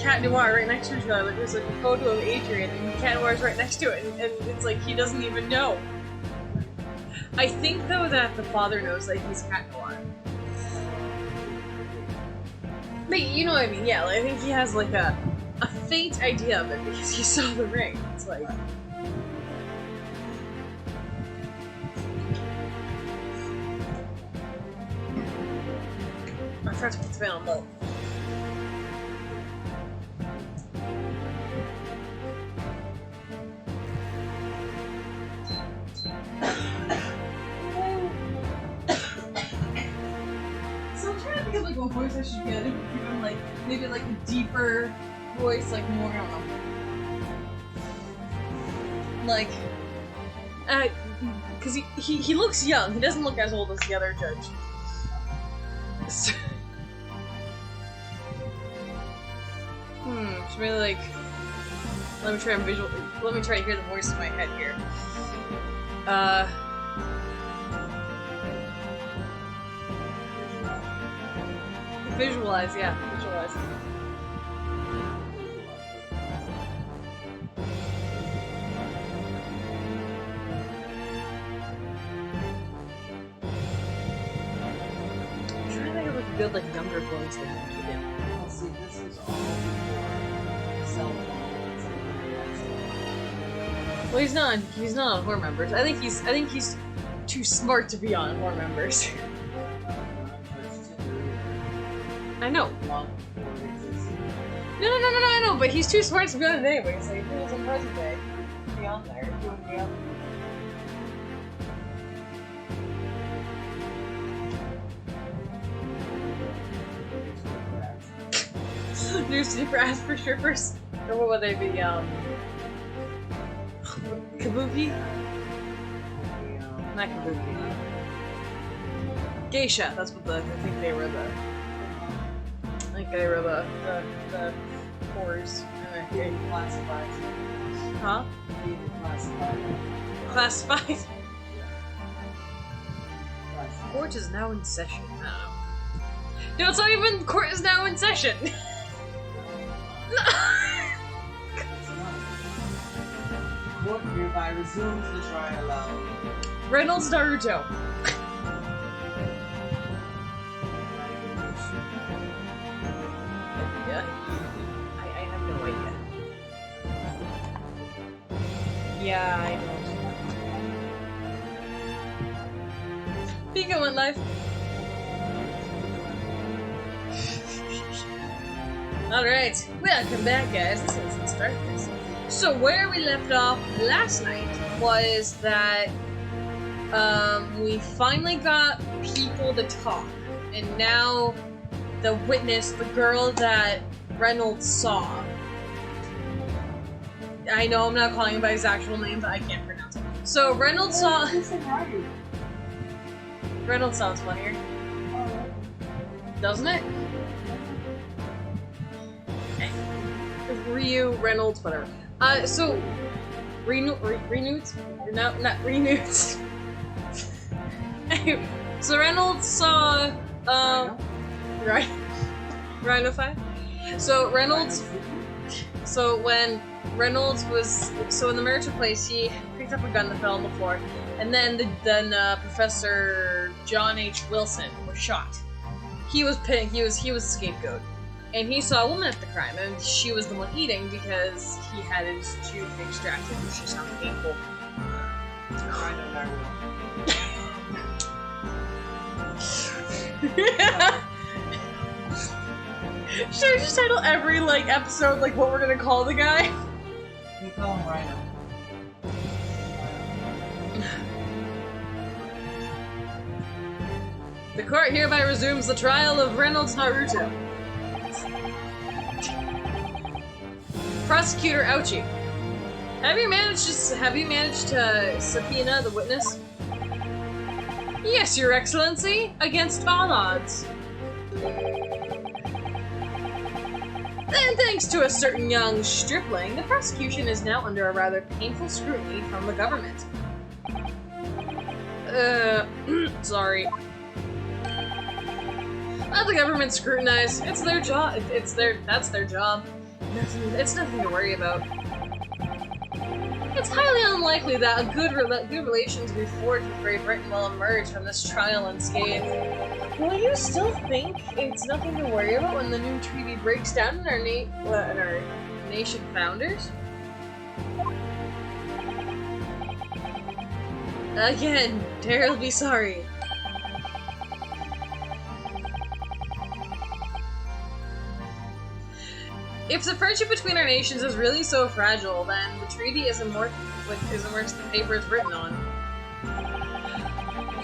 Cat Noir right next to each other. Like, there's like a photo of Adrian, and Cat Noir's right next to it, and it's like he doesn't even know. I think, though, that the father knows that he's Cat Noir. But you know what I mean? Yeah, like, I think he has, like, a faint idea of it because he saw the ring. It's like... My friends put the fan on low. Like what voice I should get, even like maybe like a deeper voice, like more, I don't know. Like, because he looks young. He doesn't look as old as the other judge. So, it's really like. Let me try and Let me try to hear the voice in my head here. Visualize, yeah, visualize. I'm trying to think of like a good, like, younger voice that I could get. Well, see, this is all before cell phones and that stuff. Well, he's not on Horror Members. I think he's too smart to be on Horror Members. I know. Long before it existed. No, I know, but he's too smart to be on it anyway, so if he was in present day, he'd be on there. He wouldn't be on there. Newspaper ads for strippers? Or what would they be, Kabuki? Not Kabuki. Geisha, that's what I think they were I think they were the whores. Being classified. Huh? Being classified. Classified? Court is now in session. No, it's not even court is now in session. Court hereby resumes the trial of Reynolds Naruto. I have no idea. Yeah, I know. Be going live. Alright, welcome back, guys. Let's start this. So, where we left off last night was that we finally got people to talk, and now the witness, the girl that Reynolds saw. I know I'm not calling him by his actual name, but I can't pronounce it. So Reynolds saw. Reynolds sounds funnier, doesn't it? Ryu, Reynolds, whatever. So Renewed? No, not Renewed. So Reynolds saw right. Rhino 5? So Reynolds. So when Reynolds was in the murder place, he picked up a gun that fell on the floor, and then Professor John H. Wilson was shot. He was the scapegoat, and he saw a woman at the crime, and she was the one eating because he had his tooth extracted, which is not painful. Should we just title every episode what we're gonna call the guy? We call him Rhino. The court hereby resumes the trial of Reynolds Naruto. Prosecutor Ouchie, have you managed to subpoena the witness? Yes, Your Excellency, against all odds. And thanks to a certain young stripling, the prosecution is now under a rather painful scrutiny from the government. Sorry. Let the government scrutinize. It's their job. That's their job. It's nothing to worry about. It's highly unlikely that good relations we forged with Great Britain will emerge from this trial unscathed. Will you still think it's nothing to worry about when the new treaty breaks down in our nation founders? Again, Daryl'll be sorry. If the friendship between our nations is really so fragile, then the treaty isn't worth the paper it's written on.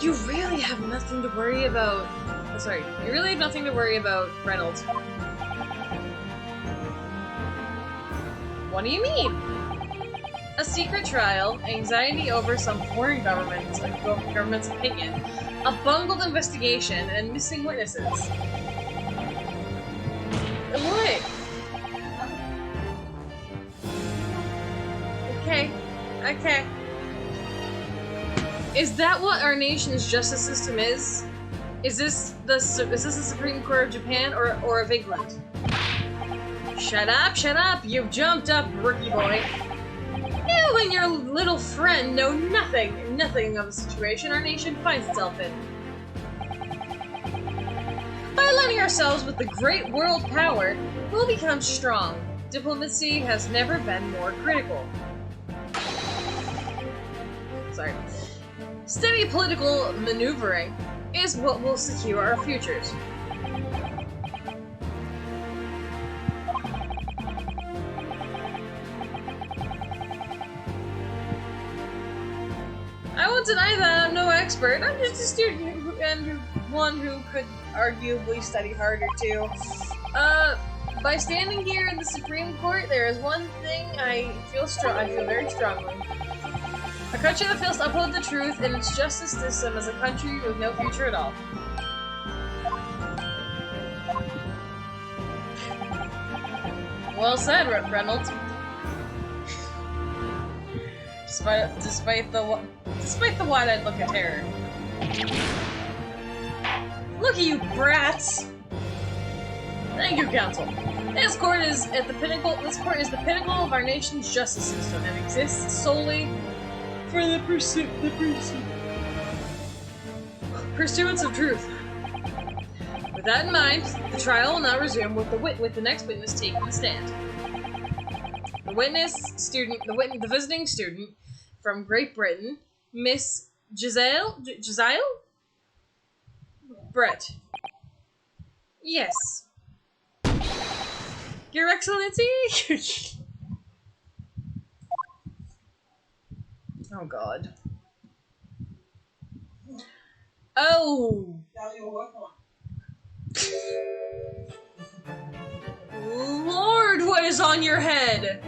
You really have nothing to worry about. Oh, sorry, you really have nothing to worry about, Reynolds. What do you mean? A secret trial, anxiety over some foreign government's opinion, a bungled investigation, and missing witnesses. What? Okay. Is that what our nation's justice system is? Is this the Supreme Court of Japan or of England? Shut up! You've jumped up, rookie boy. You and your little friend know nothing of the situation our nation finds itself in. By aligning ourselves with the great world power, we'll become strong. Diplomacy has never been more critical. Sorry. Steady political maneuvering is what will secure our futures. I won't deny that I'm no expert. I'm just a student and one who could arguably study harder too. By standing here in the Supreme Court, there is one thing I feel very strongly. A country that fails to uphold the truth in its justice system is a country with no future at all. Well said, Reynolds. Despite the wide-eyed look of terror. Look at you, brats! Thank you, Counsel. This court is the pinnacle of our nation's justice system and exists solely for the pursuance of truth. With that in mind, the trial will now resume with the next witness taking the stand. The visiting student from Great Britain, Miss Giselle Brett. Yes. Your Excellency? Oh God. Oh! Lord, what is on your head?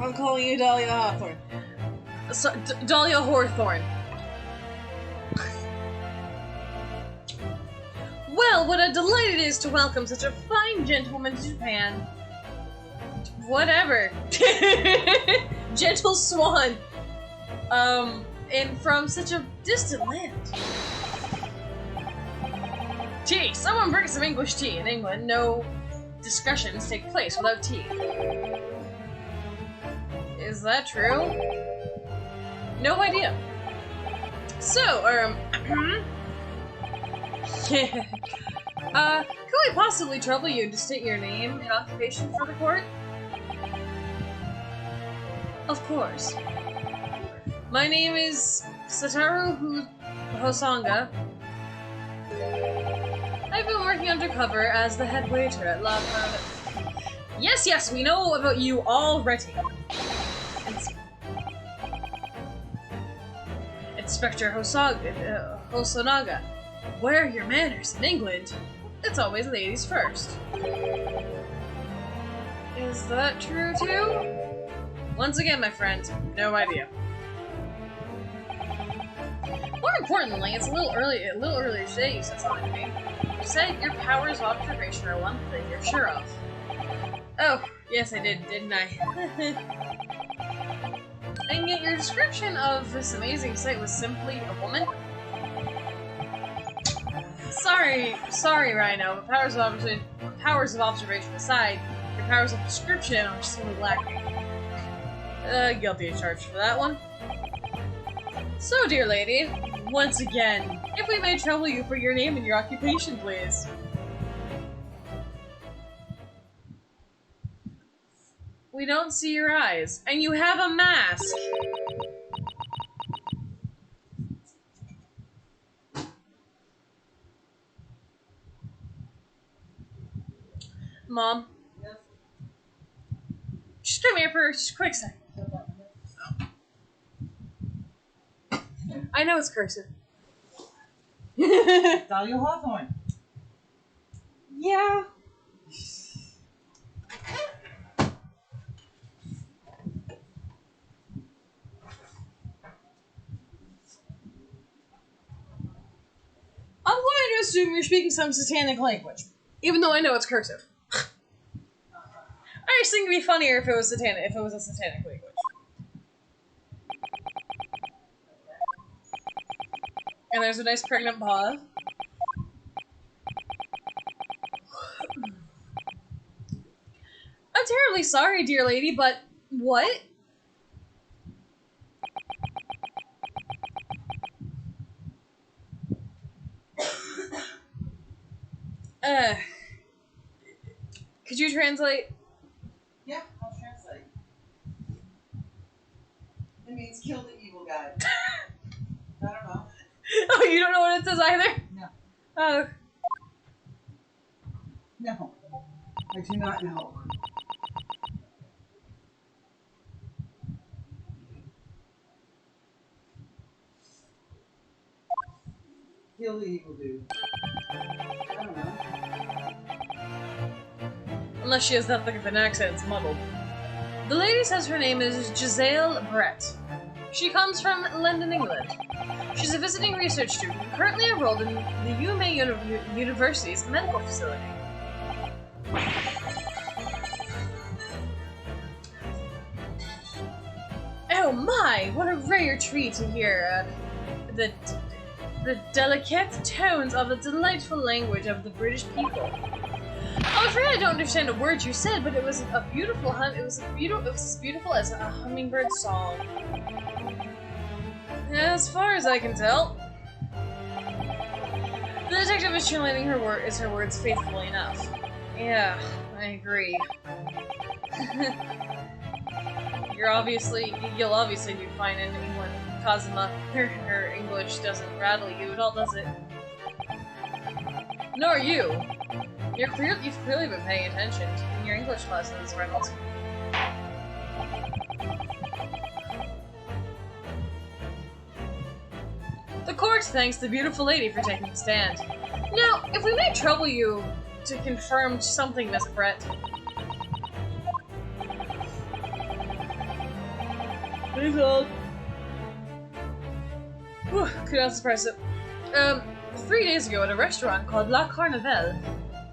I'm calling you Dahlia Hawthorne. So, Dahlia Hawthorne. Well, what a delight it is to welcome such a fine gentleman to Japan. Whatever. Gentle swan. And from such a distant land. Tea! Someone bring some English tea. In England, no discussions take place without tea. Is that true? No idea. So, could we possibly trouble you to state your name and occupation for the court? Of course. My name is Satoru Hosanga. I've been working undercover as the head waiter at La Parade. Yes, we know about you already. Inspector Hosonaga. Where are your manners in England? It's always ladies first. Is that true too? Once again, my friend, no idea. More importantly, it's a little early today you said something to me. You said your powers of observation are one thing you're sure of. Oh, yes I did, didn't I? And yet your description of this amazing sight was simply a woman? Sorry, Rhino, but powers of observation aside, your powers of description are still lacking. Guilty as charged for that one. So, dear lady, once again, if we may trouble you for your name and your occupation, please. We don't see your eyes, and you have a mask! Mom? Yes. Just come here for just a quick second. I know it's cursive. Dahlia Hawthorne. Yeah. I'm going to assume you're speaking some satanic language, even though I know it's cursive. I just think it'd be funnier if it was satanic, if it was a satanic language. And there's a nice pregnant paw. I'm terribly sorry, dear lady, but what? Could you translate? Yeah, I'll translate. It means kill the evil guy. I don't know. Oh, you don't know what it says either? No. Oh. No. I do not know. Kill the evil dude. I don't know. Unless she has that thick of an accent, it's muddled. The lady says her name is Giselle Brett. She comes from London, England. She's a visiting research student, currently enrolled in the UMA University's medical facility. Oh my, what a rare treat to hear the delicate tones of the delightful language of the British people. I'm afraid I don't understand a word you said, but it was a beautiful it was as beautiful as a hummingbird song. As far as I can tell, the detective is translating her words faithfully enough. Yeah, I agree. You'll obviously do fine in England. Kazuma, her English doesn't rattle you at all, does it? Nor you. You've clearly been paying attention in your English lessons, Reynolds. The court thanks the beautiful lady for taking the stand. Now, if we may trouble you to confirm something, Miss Brett. Please hold. Whew, could not suppress it. 3 days ago at a restaurant called La Carnival,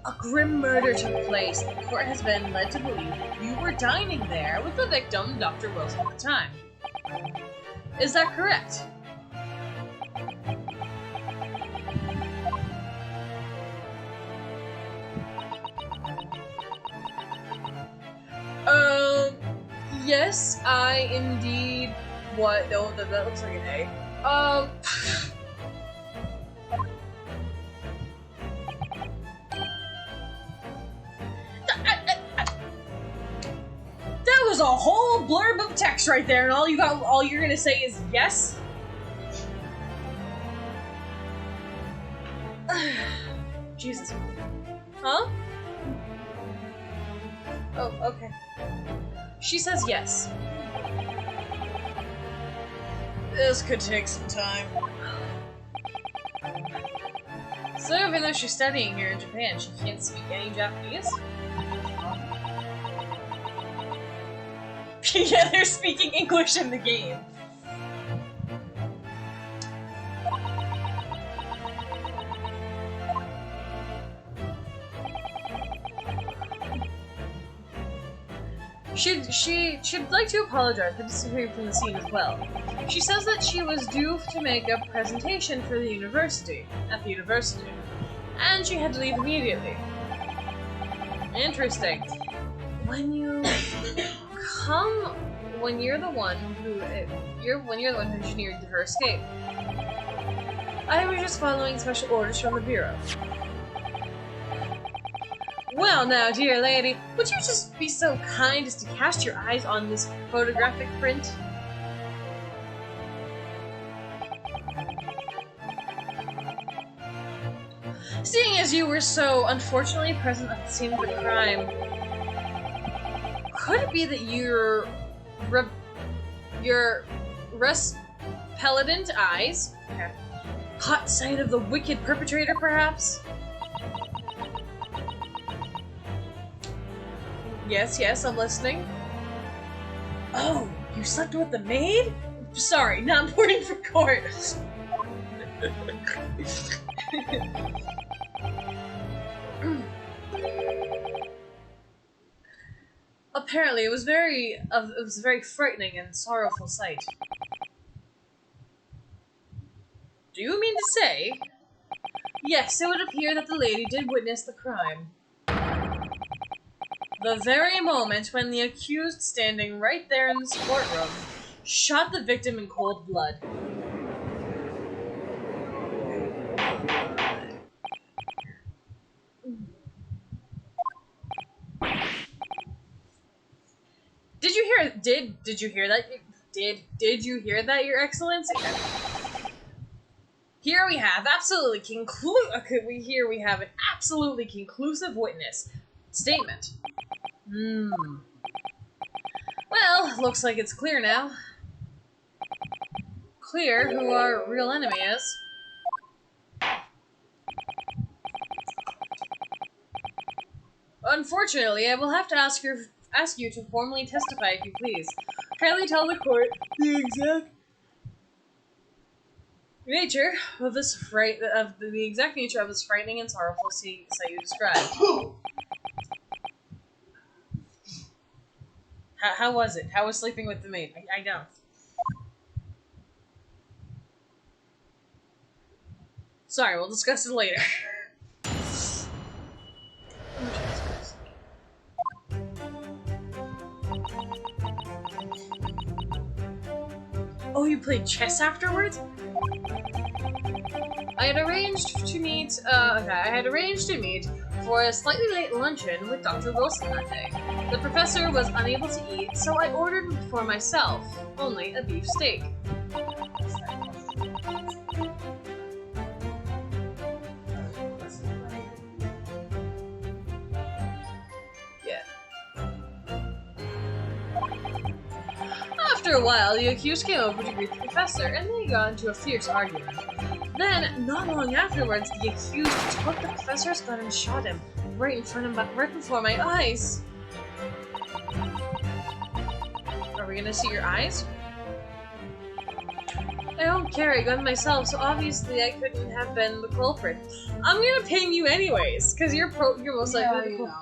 a grim murder took place. The court has been led to believe that you were dining there with the victim, Dr. Wilson, at the time. Is that correct? Yes, I indeed. What? No, that looks like an A. That was a whole blurb of text right there, and all you're gonna say is yes? Jesus. Huh? Oh, okay. She says yes. This could take some time. So even though she's studying here in Japan, she can't speak any Japanese? Yeah, they're speaking English in the game. She'd like to apologize for disappearing from the scene as well. She says that she was due to make a presentation for the university, and she had to leave immediately. Interesting. When you're the one who engineered her escape. I was just following special orders from the Bureau. Well now, dear lady, would you just be so kind as to cast your eyes on this photographic print? Seeing as you were so unfortunately present at the scene of the crime, could it be that your resplendent eyes caught sight of the wicked perpetrator, perhaps? Yes, I'm listening. Oh, you slept with the maid? Sorry, not reporting for court. Apparently, it was a very frightening and sorrowful sight. Do you mean to say? Yes, it would appear that the lady did witness the crime. The very moment when the accused, standing right there in this courtroom, shot the victim in cold blood. Did you hear that? Did you hear that, Your Excellency? Here we have we have an absolutely conclusive witness statement. Well, looks like it's clear now. Clear who our real enemy is. Unfortunately, I will have to ask you to formally testify, if you please. Kindly tell the court the exact nature of this the exact nature of this frightening and sorrowful sight you described. How was it? How was sleeping with the maid? I don't. Sorry, we'll discuss it later. Oh, you played chess afterwards? I had arranged to meet for a slightly late luncheon with Dr. Wilson that day. The professor was unable to eat, so I ordered for myself only a beef steak. After a while, the accused came over to greet the professor, and they got into a fierce argument. Then, not long afterwards, the accused took the professor's gun and shot him right before my eyes. Are we gonna see your eyes? I don't carry a gun myself, so obviously I couldn't have been the culprit. I'm gonna ping you anyways, because you're most likely the culprit.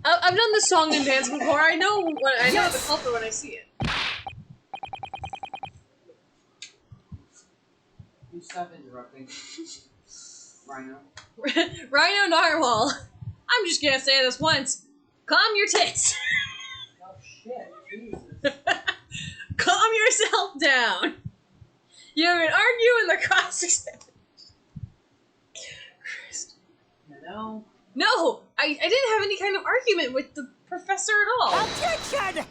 I've done the song and dance before. I know the culprit when I see it. You stop interrupting. Rhino. Rhino Narwhal. I'm just gonna say this once. Calm your tits. Oh shit, Jesus. Calm yourself down. You're an argue in the cross extension. Christ. Hello? No! I didn't have any kind of argument with the professor at all. Objection!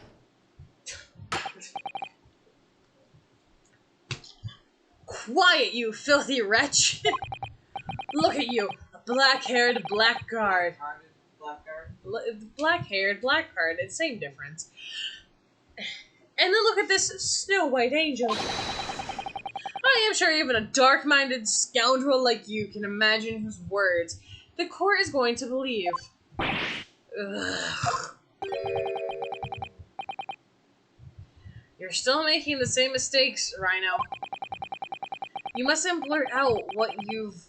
Quiet, you filthy wretch! Look at you, a black-haired blackguard. Black-haired blackguard, it's same difference. And then look at this snow-white angel. I am sure even a dark-minded scoundrel like you can imagine whose words the court is going to believe. Ugh. You're still making the same mistakes, Rhino. You mustn't blurt out what you've...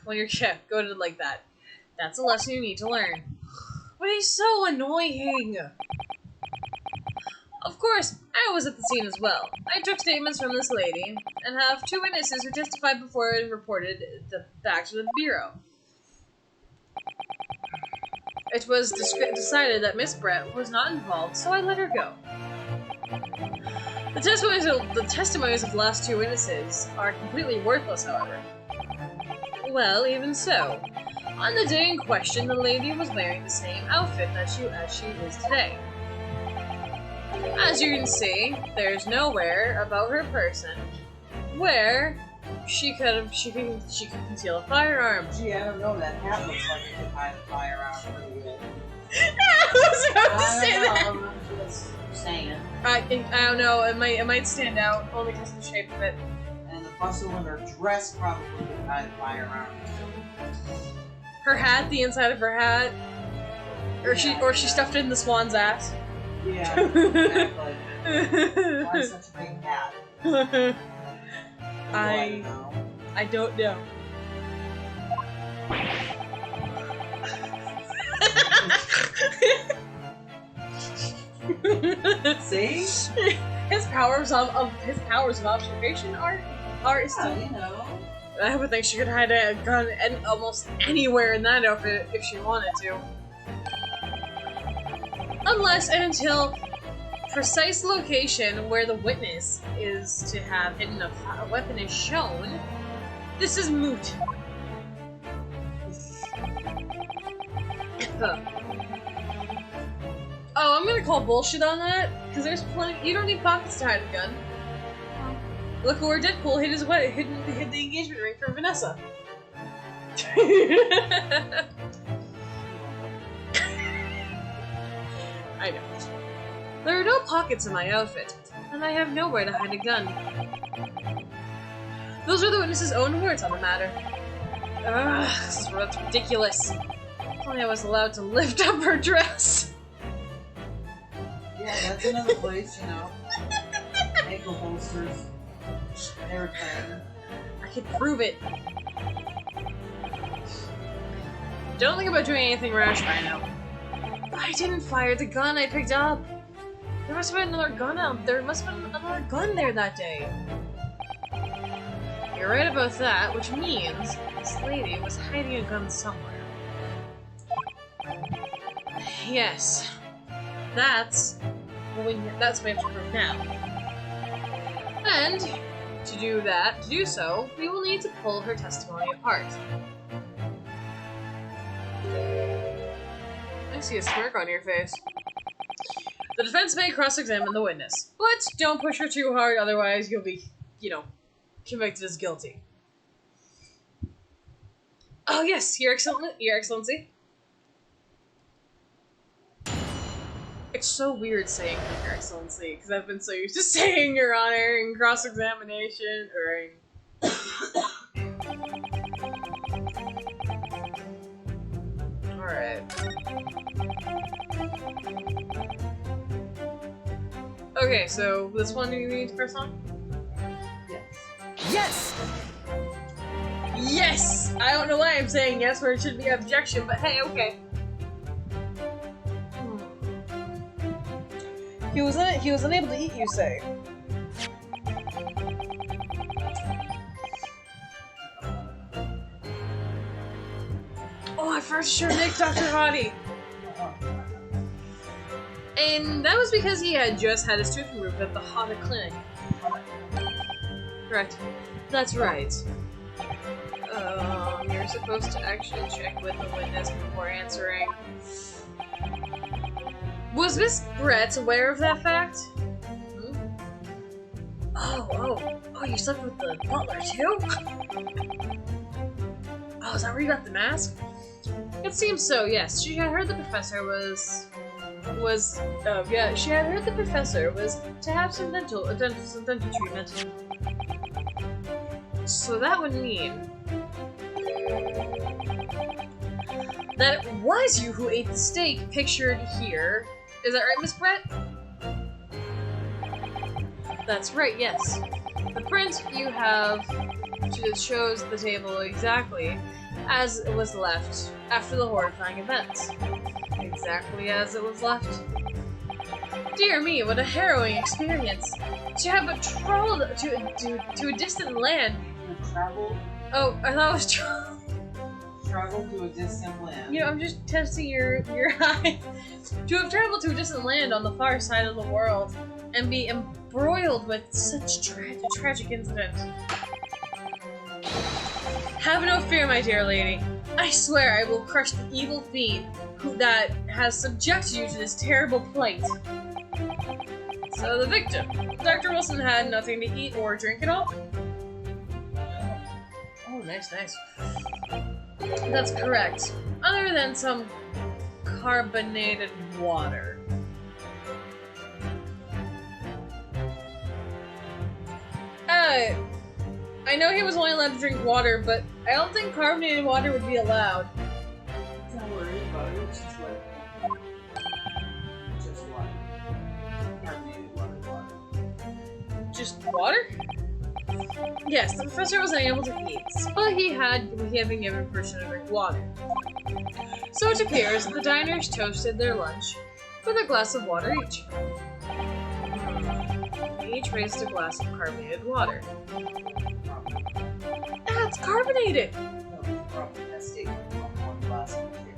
when you're goaded like that. That's a lesson you need to learn. But he's so annoying! Of course, I was at the scene as well. I took statements from this lady, and have 2 witnesses who testified before and reported back to the Bureau. It was decided that Miss Brett was not involved, so I let her go. The testimonies of the last 2 witnesses are completely worthless, however. Well, even so. On the day in question, the lady was wearing the same outfit as she is today. As you can see, there's nowhere about her person where she could conceal a firearm. Gee, I don't know. That hat looks like it could hide a firearm pretty good. I was about to say that. I'm just saying. I don't know. It might stand out only because of the shape of it. And the bustle in her dress probably could hide a firearm. Her hat, the inside of her hat, or she stuffed it in the swan's ass. Yeah, exactly. Why such a big hat? I don't know. See? His powers of observation are still. You know. I would think she could hide a gun almost anywhere in that outfit if she wanted to. Unless and until precise location where the witness is to have hidden a weapon is shown, this is moot. Oh, I'm gonna call bullshit on that, because there's plenty. You don't need pockets to hide a gun. Look where Deadpool hid the engagement ring for Vanessa. I know. There are no pockets in my outfit, and I have nowhere to hide a gun. Those are the witness's own words on the matter. Ugh, that's ridiculous. If only I was allowed to lift up her dress. Yeah, that's another place, you know. Ankle holsters. Everything. I could prove it. Don't think about doing anything rash right now. I didn't fire the gun I picked up. There must have been another gun out. There must have been another gun there that day. You're right about that, which means this lady was hiding a gun somewhere. Yes, that's what we have to prove now. And to do so, we will need to pull her testimony apart. I see a smirk on your face. The defense may cross-examine the witness, but don't push her too hard, otherwise you'll be, convicted as guilty. Oh yes, Your Excellency. It's so weird saying Your Excellency, because I've been so used to saying Your Honor in cross-examination, or in... Alright. Okay, so this one you need to press on? Yes! Yes! I don't know why I'm saying yes where it should be objection, but hey, okay. He was unable to eat, you say? Oh, I first sure nicked Dr. Hottie. And that was because he had just had his tooth removed at the Hada Clinic. Correct. That's right. You're supposed to actually check with the witness before answering. Was Miss Brett aware of that fact? Hmm? Oh, you slept with the butler too? Oh, is that where you got the mask? It seems so, yes. She had heard the professor was to have some dental treatment. So that would mean that it was you who ate the steak pictured here. Is that right, Miss Brett? That's right, yes. The print you have shows the table exactly as it was left after the horrifying events. Exactly as it was left. Dear me, what a harrowing experience. To have traveled to a distant land. You traveled? Oh, I thought it was Traveled to a distant land. You know, I'm just testing your eye. To have traveled to a distant land on the far side of the world and be embroiled with such tragic incidents. Have no fear, my dear lady. I swear I will crush the evil fiend that has subjected you to this terrible plight. So the victim, Dr. Wilson, had nothing to eat or drink at all? Oh, nice, nice. That's correct. Other than some carbonated water. I know he was only allowed to drink water, but I don't think carbonated water would be allowed. Don't worry about it, it's just water. Carbonated water. Just water? Yes, the professor was unable to eat, but he had been given permission to drink water. So it appears that the diners toasted their lunch with a glass of water each. They each raised a glass of carbonated water. That's carbonated! No, probably. That's taken from one glass of water.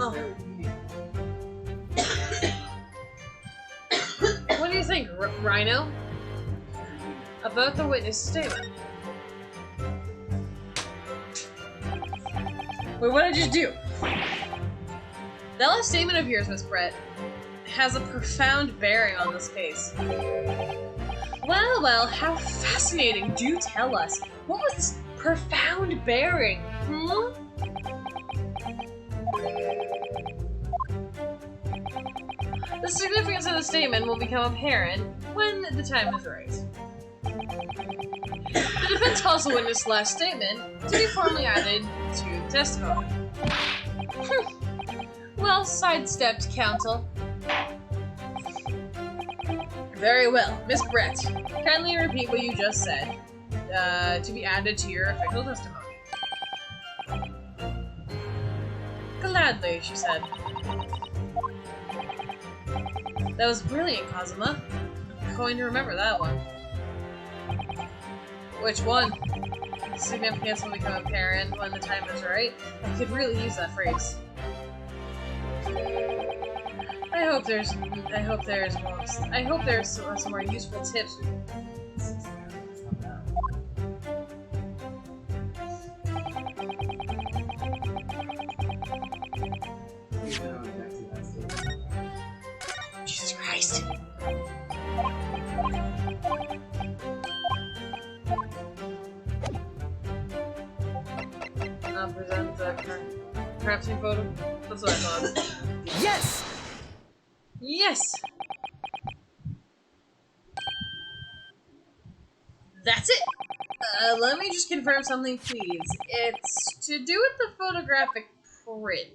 Oh. Very unique. What do you think, Rhino? About the witness statement. Wait, what did I just do? That last statement of yours, Miss Brett, has a profound bearing on this case. Well, well, how fascinating. Do tell us. What was this profound bearing? Hmm? The significance of the statement will become apparent when the time is right. The defense calls the witness' last statement to be formally added to the testimony. Well sidestepped, counsel. Very well. Miss Brett, kindly repeat what you just said, to be added to your official testimony. Gladly, she said. That was brilliant, Kazuma. I'm going to remember that one. Which one? The significance will become apparent when the time is right. I could really use that phrase. I hope there's some more useful tips. Jesus Christ. Present the crafting photo. That's what I thought. Yes! Yes! That's it! Let me just confirm something, please. It's to do with the photographic print.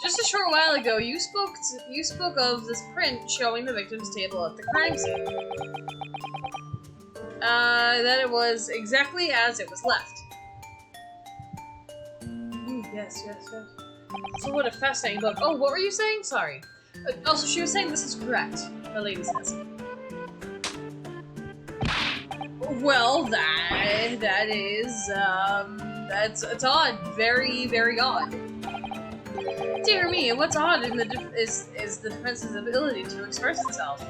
Just a short while ago, you spoke of this print showing the victim's table at the crime scene. That it was exactly as it was left. Yes. So what a fascinating book. Oh, what were you saying? Sorry. Also, she was saying this is correct. The lady says. Well, it's odd. Very, very odd. Dear me, what's odd in is the defense's ability to express itself.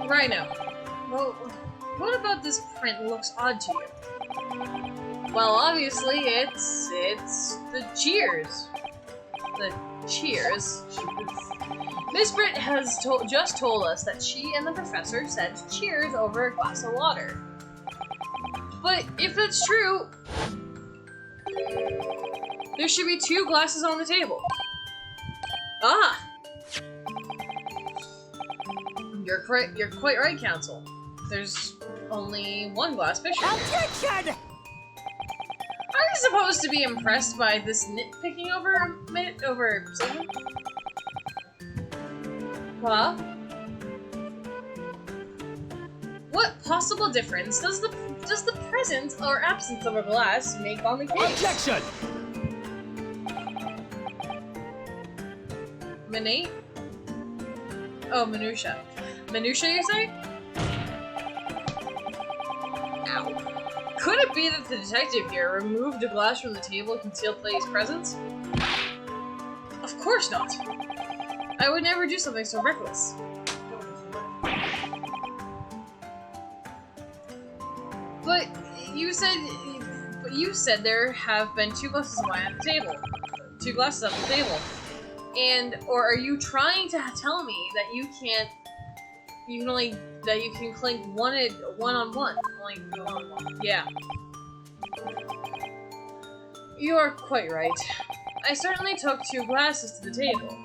Rhino. Well, what about this print looks odd to you? Well, obviously, it's the cheers. The cheers. Miss Britt has just told us that she and the professor said cheers over a glass of water. But if that's true, there should be 2 glasses on the table. Ah! You're quite right, Counsel. There's only 1 glass picture. Objection! Are you supposed to be impressed by this nitpicking over something? Huh? What possible difference does the does the presence or absence of a glass make on the case? Objection! Minate? Oh, minutia. Minutia, you say? Ow. Could it be that the detective here removed a glass from the table and concealed Lady's presence? Of course not. I would never do something so reckless. But you said there have been 2 glasses of wine at the table. 2 glasses at the table. Or are you trying to tell me that you can clink one on one? Only one on one. Yeah. You are quite right. I certainly took 2 glasses to the table.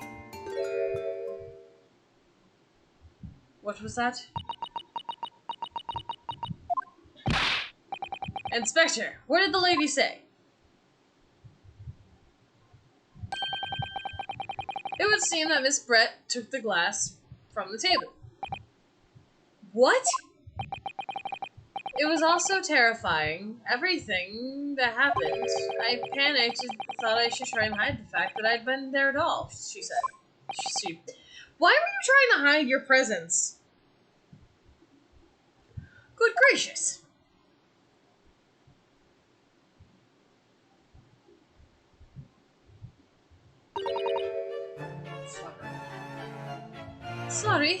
What was that? Inspector, what did the lady say? It would seem that Miss Brett took the glass from the table. What? It was all so terrifying. Everything that happened. I panicked and thought I should try and hide the fact that I'd been there at all, she said. Why were you trying to hide your presence? Good gracious. Sorry.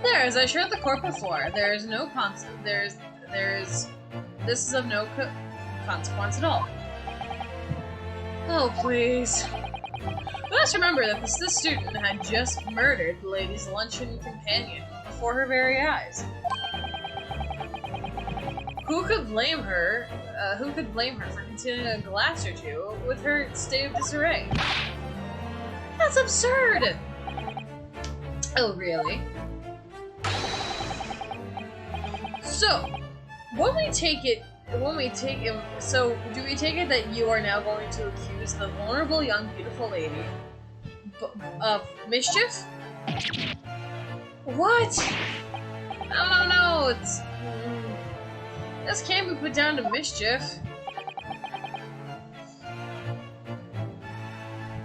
There, as I shared the court before, there is no this is of no consequence at all. Oh, please. Let's remember that this student had just murdered the lady's luncheon companion before her very eyes. Who could blame her? Who could blame her for concealing a glass or 2 with her state of disarray? That's absurd! Oh, really? So, so do we take it that you are now going to accuse the vulnerable young beautiful lady of mischief? What? No, it's... This can't be put down to mischief.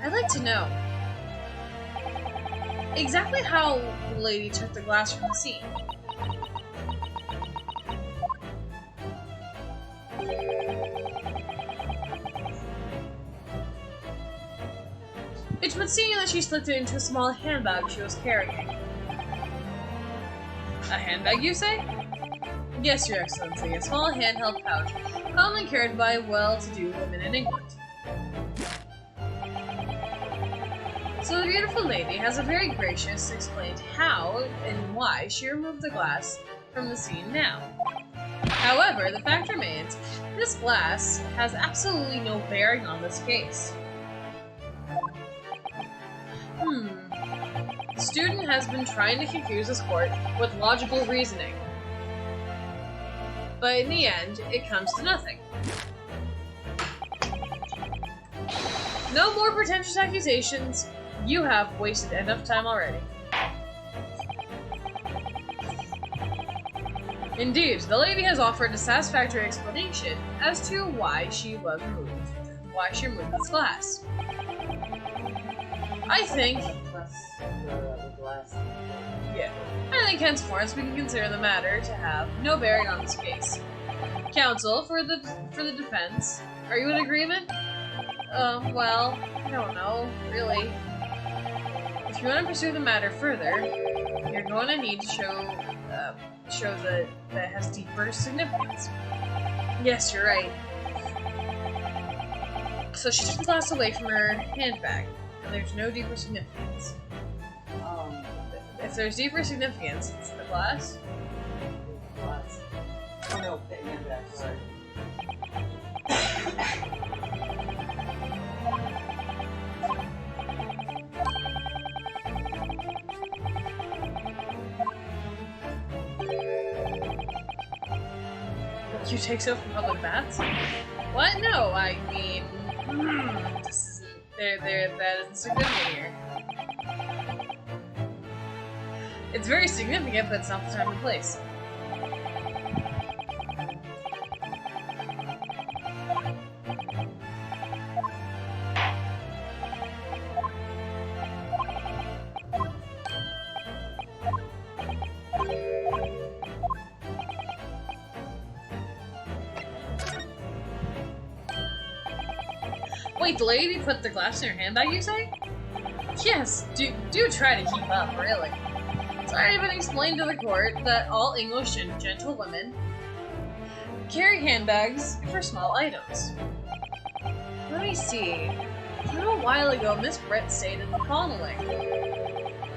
I'd like to know exactly how the lady took the glass from the scene. It would seem that she slipped it into a small handbag she was carrying. A handbag, you say? Yes, Your Excellency, a small handheld pouch, commonly carried by well-to-do women in England. So the beautiful lady has a very gracious explained how and why she removed the glass from the scene now. However, the fact remains, this glass has absolutely no bearing on this case. The student has been trying to confuse this court with logical reasoning. But in the end, it comes to nothing. No more pretentious accusations. You have wasted enough time already. Indeed, the lady has offered a satisfactory explanation as to why she removed this glass. I think henceforth we can consider the matter to have no bearing on this case. Counsel, for the defense, are you in agreement? Well, I don't know, really. If you want to pursue the matter further, you're going to need to show that it has deeper significance. Yes, you're right. So she took the glass away from her handbag, and there's no deeper significance. If there's deeper significance, it's the glass. Glass. Oh no, the handbag, sorry. You take soap from public baths? What? No, I mean, this isn't. That isn't significant here. It's very significant, but it's not the time and place. Wait, the lady put the glass in her handbag, you say? Yes, do try to keep up, really. It's already been explained to the court that all English gentlewomen carry handbags for small items. Let me see. A little while ago, Miss Brett stayed in the following.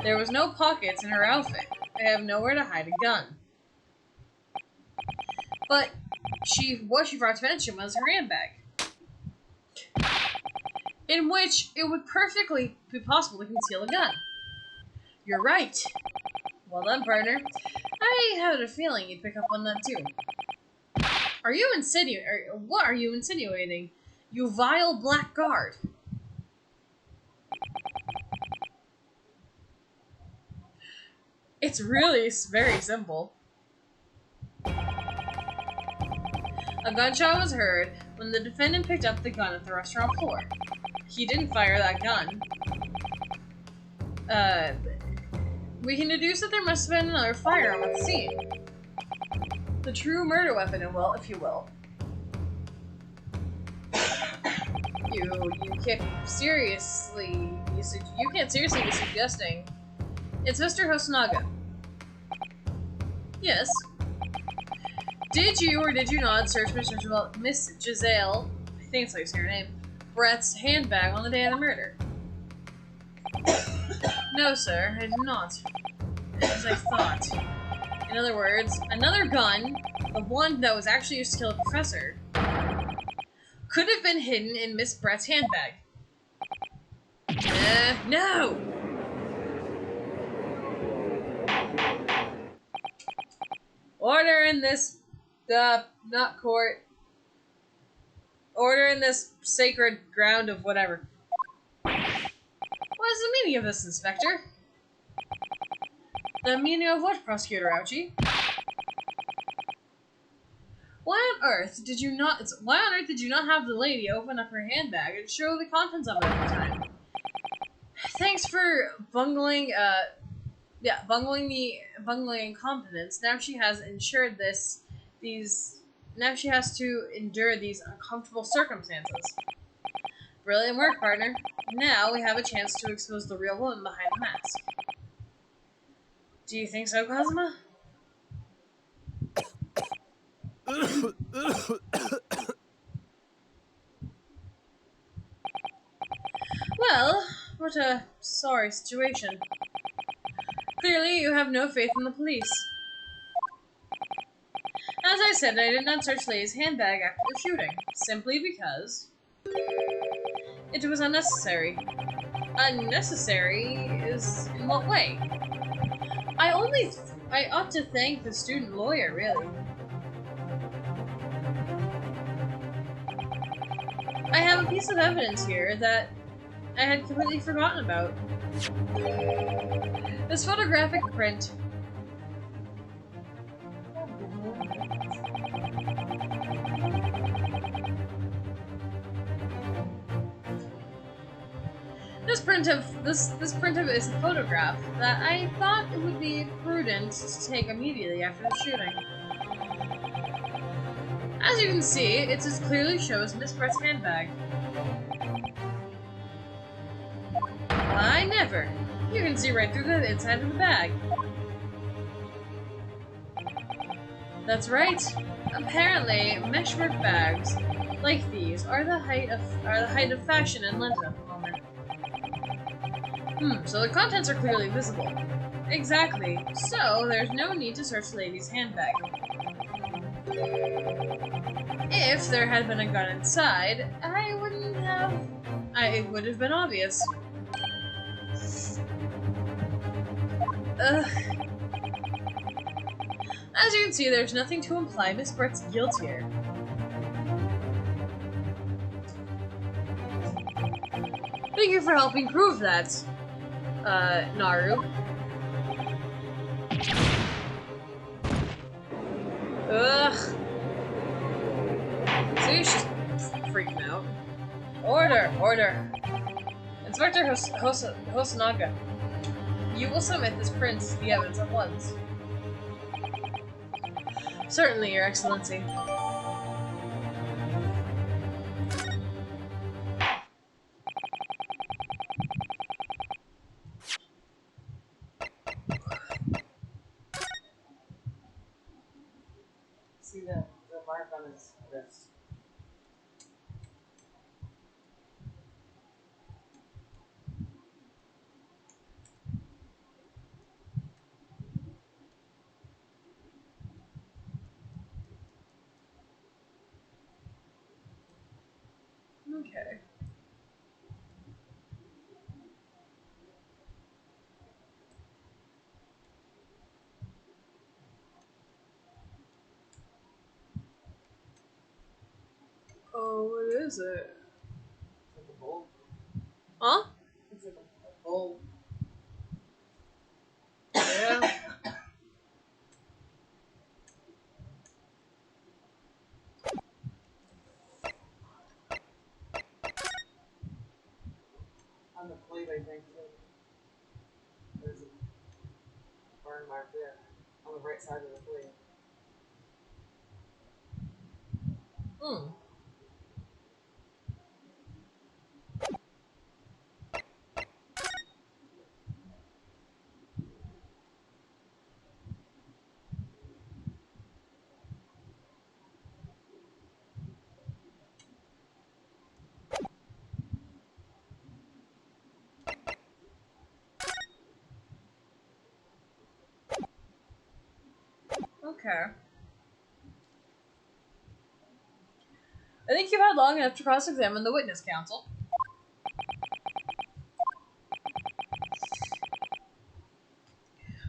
There was no pockets in her outfit. I have nowhere to hide a gun. But what she brought to mention was her handbag, in which it would perfectly be possible to conceal a gun. You're right. Well done, partner. I had a feeling you'd pick up on that too. What are you insinuating? You vile blackguard. It's really very simple. A gunshot was heard when the defendant picked up the gun at the restaurant floor. He didn't fire that gun. We can deduce that there must have been another firearm at the scene. The true murder weapon, if you will. You can't seriously be suggesting. It's Mr. Hosonaga. Yes. Did you or did you not search Miss Giselle, I think it's like her name, Brett's handbag on the day of the murder? No, sir, I did not. As I thought. In other words, another gun, the one that was actually used to kill a professor, could have been hidden in Miss Brett's handbag. No! Order in this, not court. Order in this sacred ground of whatever. What is the meaning of this, Inspector? The meaning of what, Prosecutor Ouchie? Why on earth did you not have the lady open up her handbag and show the contents of it at the time? Thanks for bungling incompetence. Now she has now she has to endure these uncomfortable circumstances. Brilliant work, partner. Now we have a chance to expose the real woman behind the mask. Do you think so, Cosima? Well, what a sorry situation. Clearly, you have no faith in the police. As I said, I did not search Leigh's handbag after the shooting, simply because it was unnecessary. Unnecessary is in what way? I ought to thank the student lawyer, really. I have a piece of evidence here that I had completely forgotten about. This photographic print. This print of is a photograph that I thought it would be prudent to take immediately after the shooting. As you can see, it as clearly shows Miss Brett's handbag. Why, never. You can see right through the inside of the bag. That's right. Apparently, meshwork bags like these are the height of fashion in London at the moment. So the contents are clearly visible. Exactly. So there's no need to search the lady's handbag. If there had been a gun inside, it would have been obvious. Ugh. As you can see, there's nothing to imply Miss Brett's guilt here. Thank you for helping prove that, Naru. Ugh. See, she's freaking out. Order! Order! Inspector Hosonaga, you will submit this print to the evidence at once. Certainly, Your Excellency. See the mark on his wrist. Okay. Oh, what is it? Like a bowl. Huh? It's like a bowl. Yeah. On the plate, I think. There's a burn mark there. On the right side of the plate. Hmm. Okay. I think you've had long enough to cross-examine the witness, counsel.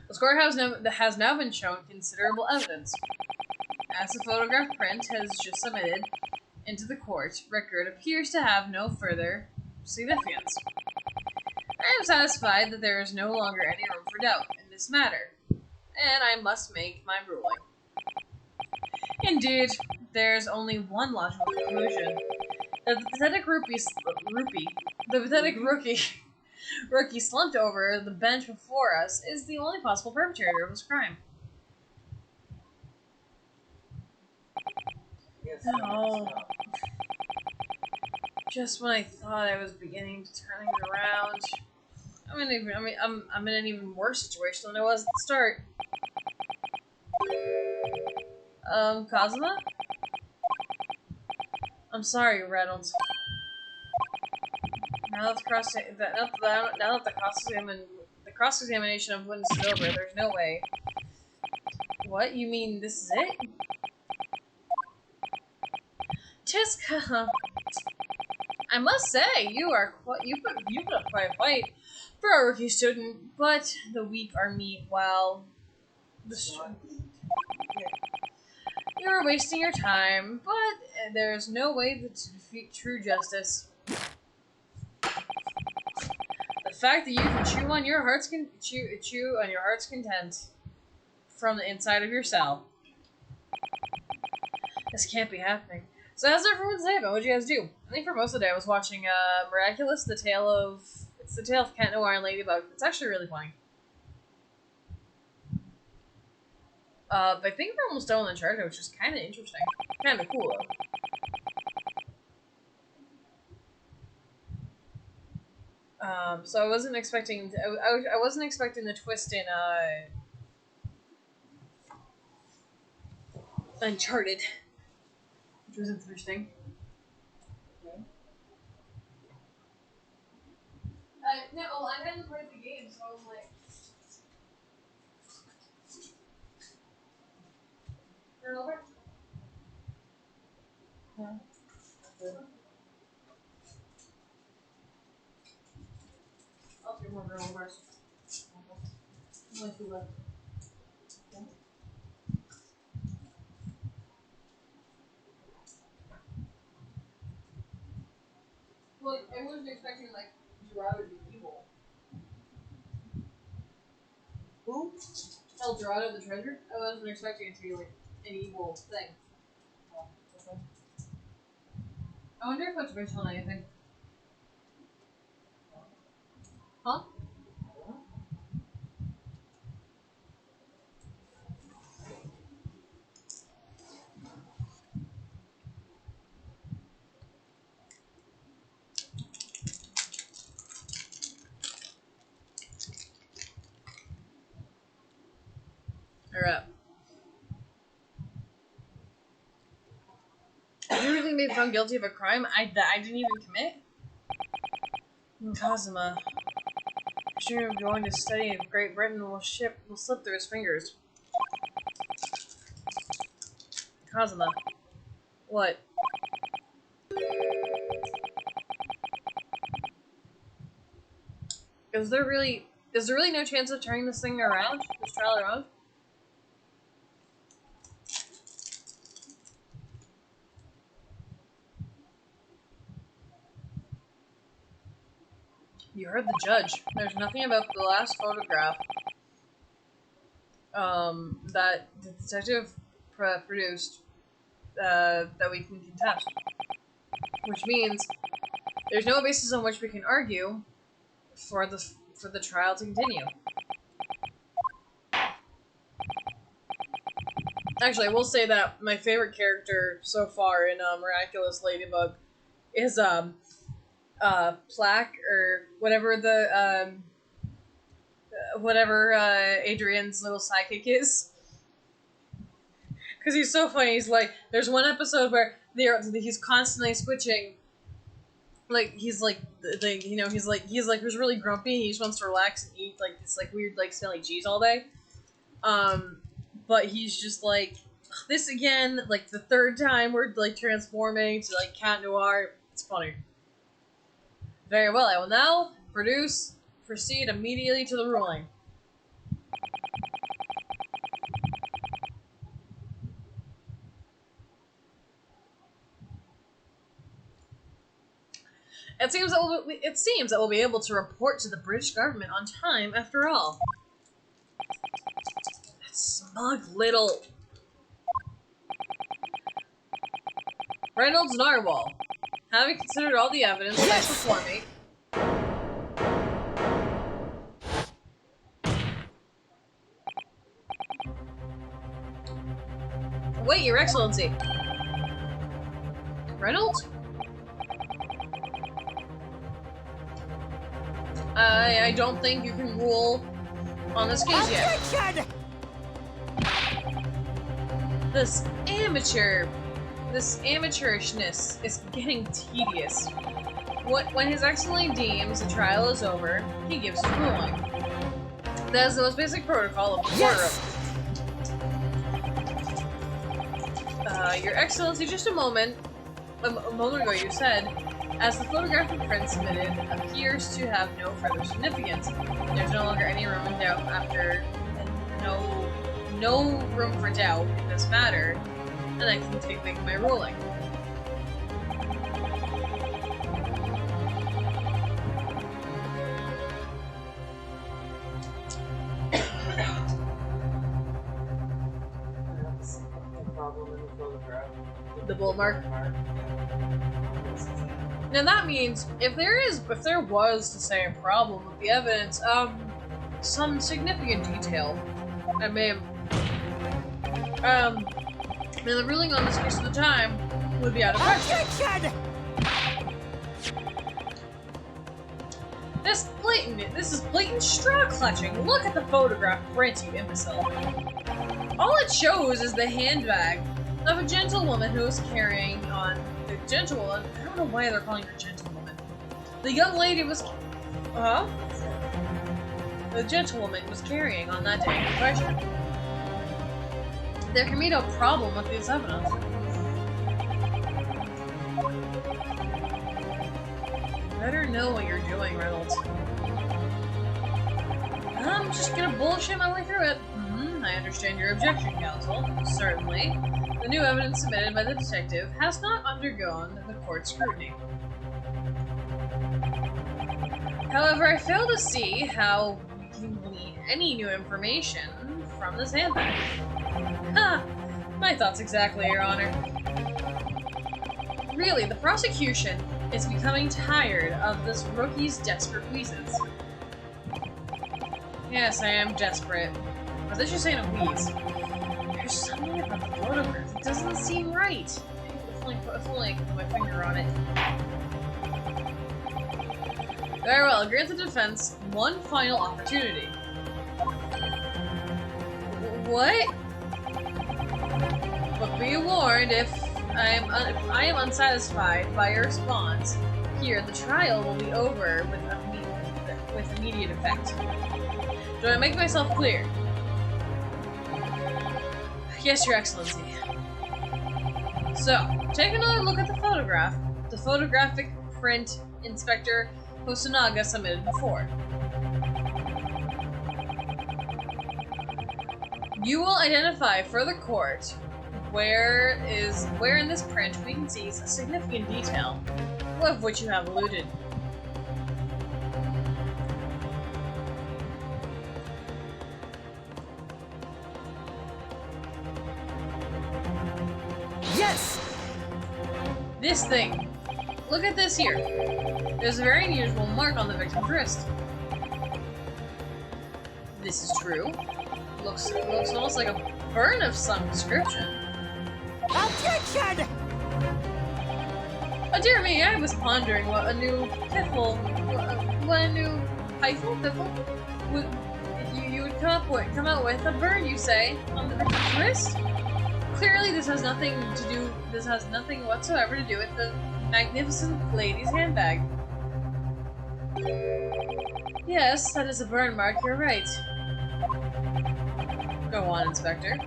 The scorehouse has now been shown considerable evidence. As the photograph print has just submitted into the court record appears to have no further significance. I am satisfied that there is no longer any room for doubt in this matter, and I must make my ruling. Indeed, there's only one logical conclusion. That the pathetic rookie slumped over the bench before us is the only possible perpetrator of this crime. Yes. No. Just when I thought I was beginning to turn it around, I'm in an even worse situation than I was at the start. Kazuma? I'm sorry, Reynolds. Now that the cross-examination of witness is over, there's no way. What? You mean this is it? Tiska, I must say, you put up quite a fight for a rookie student, but the weak are meat while the strong. You're wasting your time, but there's no way to defeat true justice. The fact that you can chew on your heart's content from the inside of your cell. This can't be happening. So how's everyone today about what you guys do? I think for most of the day I was watching Miraculous, the tale of Cat Noir and Ladybug. It's actually really funny. But I think we're almost done with Uncharted, which is kind of interesting. Kind of cool, though. So I wasn't expecting I wasn't expecting the twist in Uncharted, which was interesting. Okay. No, I hadn't played the game, so I was like, turn over. Yeah. Okay. I'll get more turnovers. Only two left. Well, I wasn't expecting like Gerard to be evil. Who? El Dorado the treasure? I wasn't expecting it to be like an evil thing. I wonder if it's based on anything. Huh? Alright. You really being found guilty of a crime I didn't even commit? Kazuma. His dream of going to study in Great Britain will slip through his fingers. Kazuma. What? Is there really no chance of turning this thing around? This trial around? You heard the judge. There's nothing about the last photograph that the detective produced that we can contest. Which means there's no basis on which we can argue for the trial to continue. Actually, I will say that my favorite character so far in Miraculous Ladybug is Plaque, or whatever Adrian's little sidekick is. Because he's so funny. He's like, there's one episode where he's constantly switching. Like, he's like, he's really grumpy. He just wants to relax and eat like this like weird like smelly cheese all day. But he's just like, this again, like the third time we're like transforming to like Cat Noir. It's funny. Very well, I will now proceed immediately to the ruling. It seems that we'll be able to report to the British government on time after all. That smug little... Reynolds Narwhal. Having considered all the evidence placed before me... Wait, Your Excellency. Reynolds? I don't think you can rule on this case yet. This amateurishness is getting tedious. When His Excellency deems the trial is over, he gives his ruling. That is the most basic protocol of the courtroom. Your Excellency, just a moment ago you said, as the photographic print submitted appears to have no further significance, there's no longer any room in doubt no room for doubt in this matter, and I can make my ruling. The bull mark. Now that means if there was to say a problem with the evidence, some significant detail, I may have, then the ruling on this case at the time would be out of question. This is blatant straw clutching. Look at the photograph print, you imbecile. All it shows is the handbag of a gentlewoman who was carrying on the gentlewoman. I don't know why they're calling her gentlewoman. The young lady was, the gentlewoman was carrying on that day in question. There can be no problem with this evidence. You better know what you're doing, Reynolds. I'm just gonna bullshit my way through it. I understand your objection, counsel. Certainly. The new evidence submitted by the detective has not undergone the court's scrutiny. However, I fail to see how we can glean any new information from this handbag. Ha! My thoughts exactly, Your Honor. Really, the prosecution is becoming tired of this rookie's desperate wheezes. Yes, I am desperate. But this just ain't a wheeze. There's something about the photograph that doesn't seem right. If only I could put my finger on it. Very well, grant the defense one final opportunity. What? But be warned, if I am unsatisfied by your response here, the trial will be over with immediate effect. Do I make myself clear? Yes, Your Excellency. So, take another look at the photograph. The photographic print Inspector Hosonaga submitted before. You will identify for the court where in this print we can see a significant detail, of which you have alluded. Yes! This thing. Look at this here. There's a very unusual mark on the victim's wrist. This is true. Looks almost like a burn of some description. Objection! Oh dear me, I was pondering what a new piffle would you would come out with a burn, you say, on the victim's wrist? Clearly this has nothing whatsoever to do with the magnificent lady's handbag. Yes, that is a burn mark, you're right. Go on, Inspector.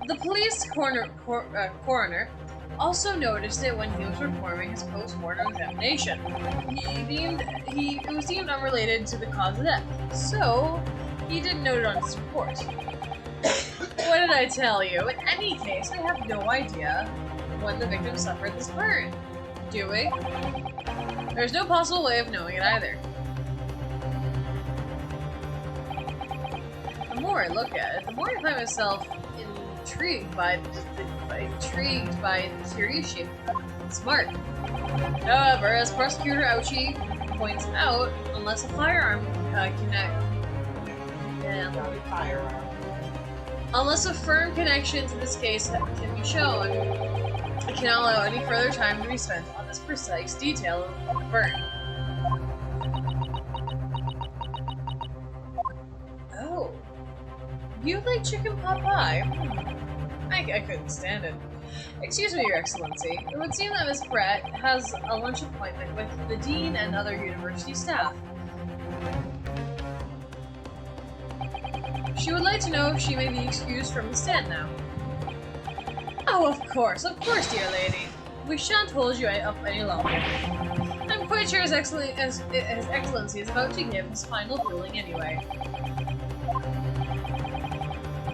The police coroner also noticed it when he was performing his post-mortem examination. It was deemed unrelated to the cause of death, so he didn't note it on his report. What did I tell you? In any case, we have no idea when the victim suffered this burn, do we? There's no possible way of knowing it either. The more I look at it, the more I find myself intrigued by the curious shape of its mark. However, as Prosecutor Ouchi points out, unless a firearm unless a firm connection to this case can be shown, it cannot allow any further time to be spent on this precise detail of the burn. Oh. You like chicken pot pie? I couldn't stand it. Excuse me, Your Excellency. It would seem that Miss Brett has a lunch appointment with the Dean and other university staff. She would like to know if she may be excused from the stand now. Oh, of course, dear lady. We shan't hold you up any longer. I'm quite sure His Excellency is about to give his final ruling anyway.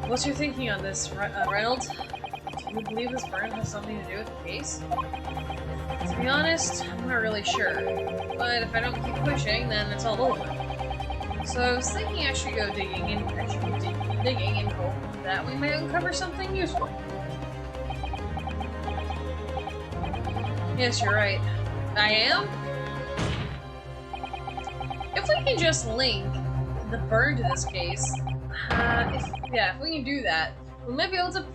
What's your thinking on this, Reynolds? Do you believe this burn has something to do with the case? To be honest, I'm not really sure. But if I don't keep pushing, then it's all over. So I was thinking I should go digging in hope that we may uncover something useful. Yes, you're right. I am? If we can just link the burn to this case, if we can do that, we might be able to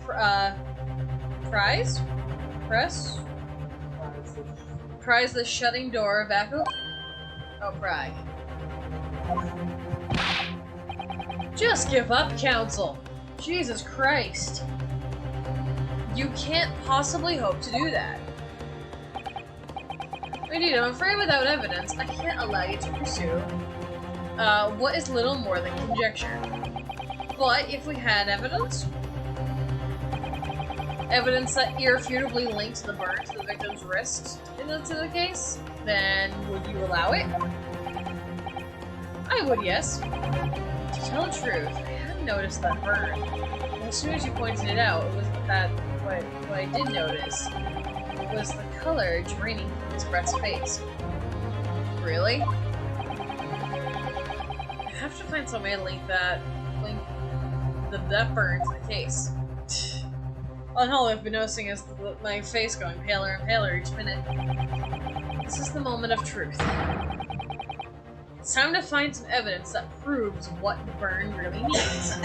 prise the shutting door back open. Oh, pry. Just give up, Counsel! Jesus Christ! You can't possibly hope to do that. Indeed, I'm afraid without evidence, I can't allow you to pursue what is little more than conjecture. But if we had evidence that irrefutably linked the burn to the victim's wrist into the case, then would you allow it? I would, yes. To tell the truth, I hadn't noticed that burn. And as soon as you pointed it out, it was what I did notice was the color draining from Miss Brett's face. Really? I have to find some way to link that burn to the case. On all I've been noticing is my face going paler and paler each minute. This is the moment of truth. It's time to find some evidence that proves what the burn really means.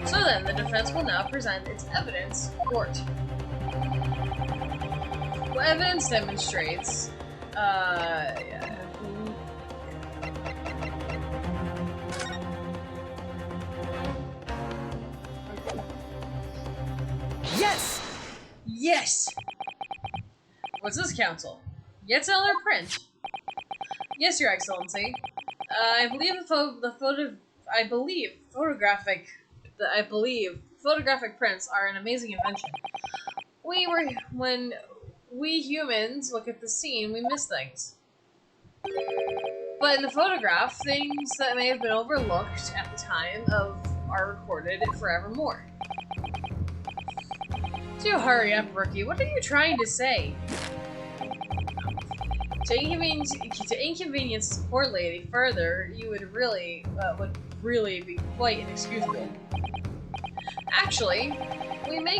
So then, the defense will now present its evidence to court. What evidence demonstrates, Yes! Yes! What's this, counsel? Yet another print. Yes, Your Excellency. I believe photographic prints are an amazing invention. When we humans look at the scene, we miss things. But in the photograph, things that may have been overlooked at the time are recorded forevermore. Do hurry up, rookie. What are you trying to say? To inconvenience the poor lady further, you would really be quite inexcusable. Actually, we may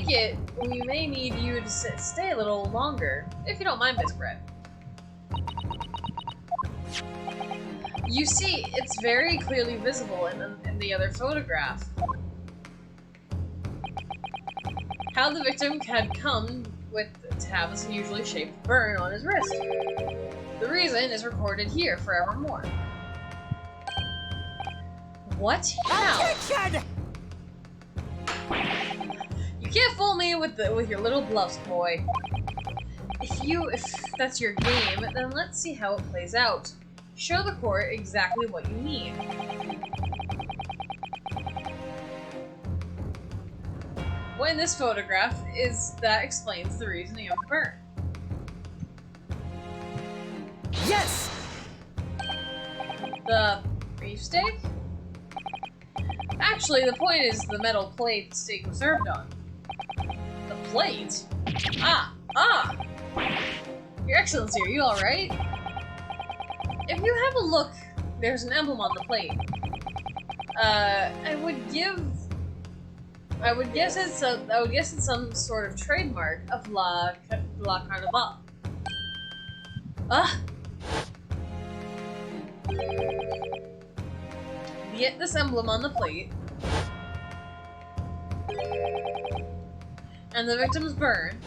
need you to stay a little longer, if you don't mind, Miss Brett. You see, it's very clearly visible in the other photograph how the victim had come to have this unusually shaped burn on his wrist. The reason is recorded here forevermore. What? How? Objection! You can't fool me with your little bluffs, boy. If that's your game, then let's see how it plays out. Show the court exactly what you need. What in this photograph explains the reasoning of the burn? Yes! The beefsteak? Actually, the point is the metal plate the steak was served on. The plate? Ah! Your Excellency, are you alright? If you have a look, there's an emblem on the plate. I would guess it's some sort of trademark of La Carnival. Yet this emblem on the plate and the victim's burn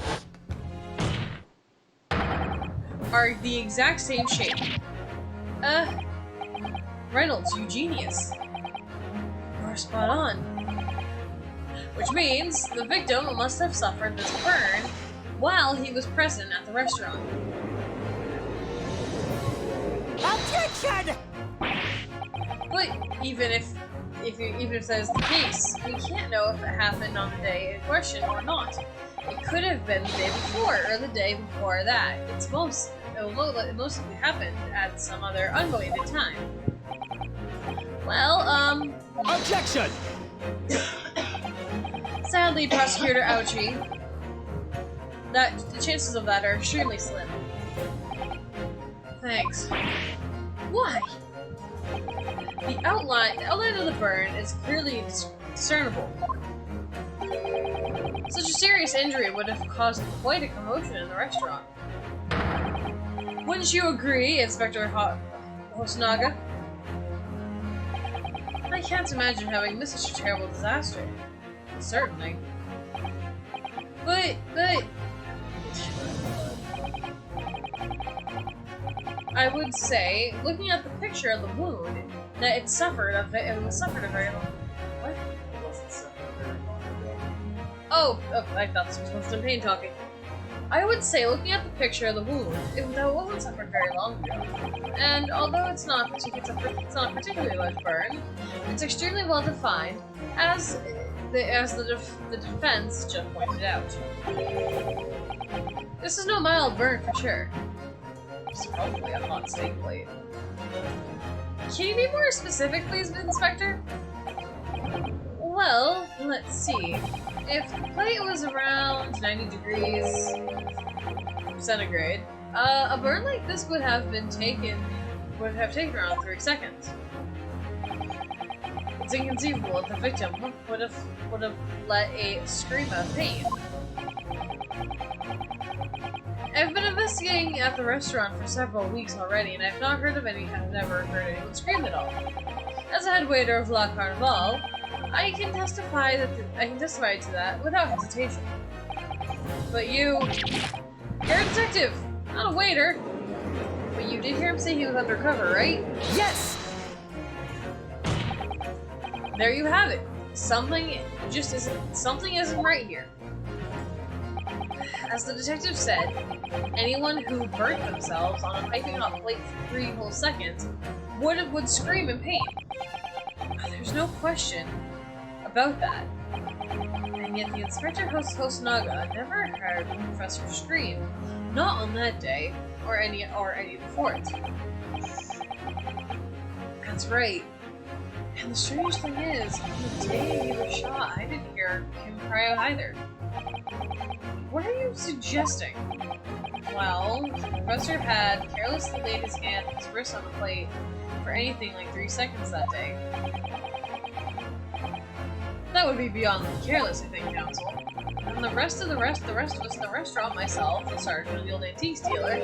are the exact same shape. Reynolds, you genius. You're spot on. Which means the victim must have suffered this burn while he was present at the restaurant. Objection! But even if that is the case, we can't know if it happened on the day in question or not. It could have been the day before or the day before that. It mostly happened at some other unrelated time. Well, Objection! Sadly, Prosecutor Ouchie, the chances of that are extremely slim. Thanks. Why? The outline of the burn is clearly discernible. Such a serious injury would have caused quite a commotion in the restaurant. Wouldn't you agree, Inspector Hosonaga? I can't imagine having missed such a terrible disaster. Certainly. But... I would say, looking at the picture of the wound, that it was suffered a very long... What? Oh, I thought this was Winston Payne talking. I would say, looking at the picture of the wound, it wasn't suffered very long ago. And although it's not a particularly large burn, it's extremely well defined, as the defense just pointed out. This is no mild burn for sure. It's probably a hot steak plate. Can you be more specific, please, Inspector? Well, let's see. If the plate was around 90 degrees centigrade, a burn like this would have taken around 3 seconds. It's inconceivable that the victim would have let a scream of pain. I've been investigating at the restaurant for several weeks already, and I've never heard anyone scream at all. As a head waiter of La Carnival, I can testify to that without hesitation. But you're a detective, not a waiter. But you did hear him say he was undercover, right? Yes! There you have it. Something isn't right here. As the detective said, anyone who burnt themselves on a piping hot plate for 3 whole seconds would scream in pain. There's no question about that. And yet the Inspector Hosonaga never heard the professor scream. Not on that day, or any before it. That's right. And the strange thing is, on the day he was shot, I didn't hear him cry out either. What are you suggesting? Well, the professor had carelessly laid his wrist on the plate for anything like 3 seconds that day. That would be beyond careless, I think, counsel. And the rest of us in the restaurant, myself, the sergeant, and the old antiques dealer,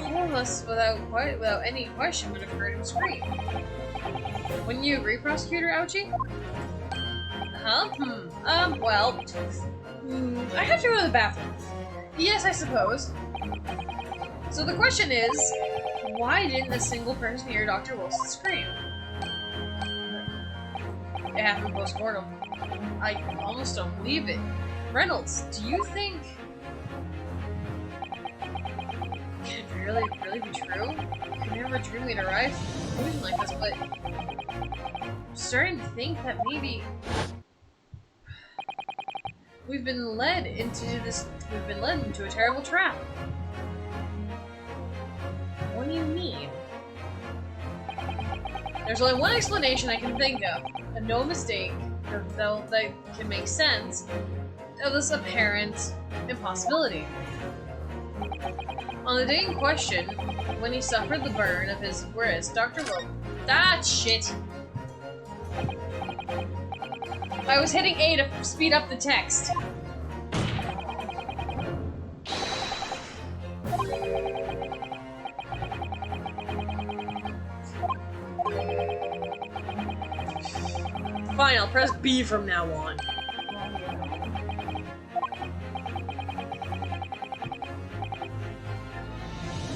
all of us, without any question, would have heard him scream. Wouldn't you agree, Prosecutor Ouchie? Huh? Well, I have to go to the bathroom. Yes, I suppose. So the question is, why didn't a single person hear Dr. Wilson scream? It happened post-mortem. I almost don't believe it. Reynolds, do you think... Can it really be true? I could never dream we'd arrive at a conclusion like this, but... I'm starting to think that maybe... We've been led into a terrible trap. What do you mean? There's only one explanation I can think of, and no mistake, that can make sense of this apparent impossibility. On the day in question, when he suffered the burn of his wrist, Dr. Wilson... That shit! I was hitting A to speed up the text. Fine, I'll press B from now on.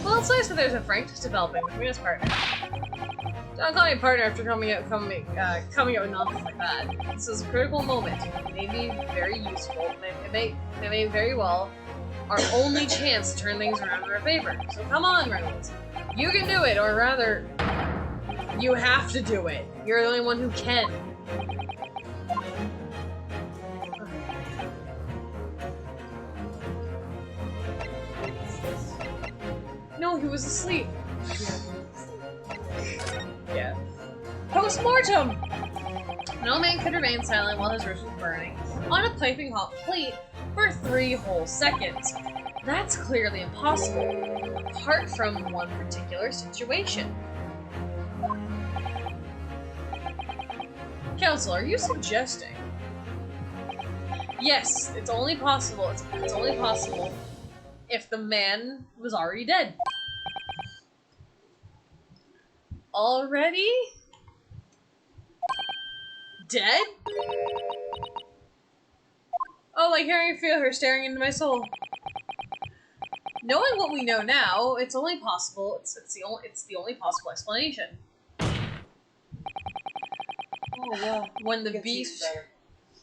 Well, it's nice that there's a frankness developing between his partner. Don't call me partner after coming out with nonsense like that. This is a critical moment. It may be very useful. It may very well our only chance to turn things around in our favor. So come on, Reynolds. You can do it, or rather, you have to do it. You're the only one who can. No, he was asleep. Yeah. Post-mortem! No man could remain silent while his wrist was burning on a piping hot plate for 3 whole seconds. That's clearly impossible, apart from one particular situation. Counsel, are you suggesting? Yes, it's only possible. It's only possible if the man was already dead. Already? Dead? Oh, like hearing feel her staring into my soul. Knowing what we know now, it's only possible. It's the only possible explanation. Oh, yeah. When the beef...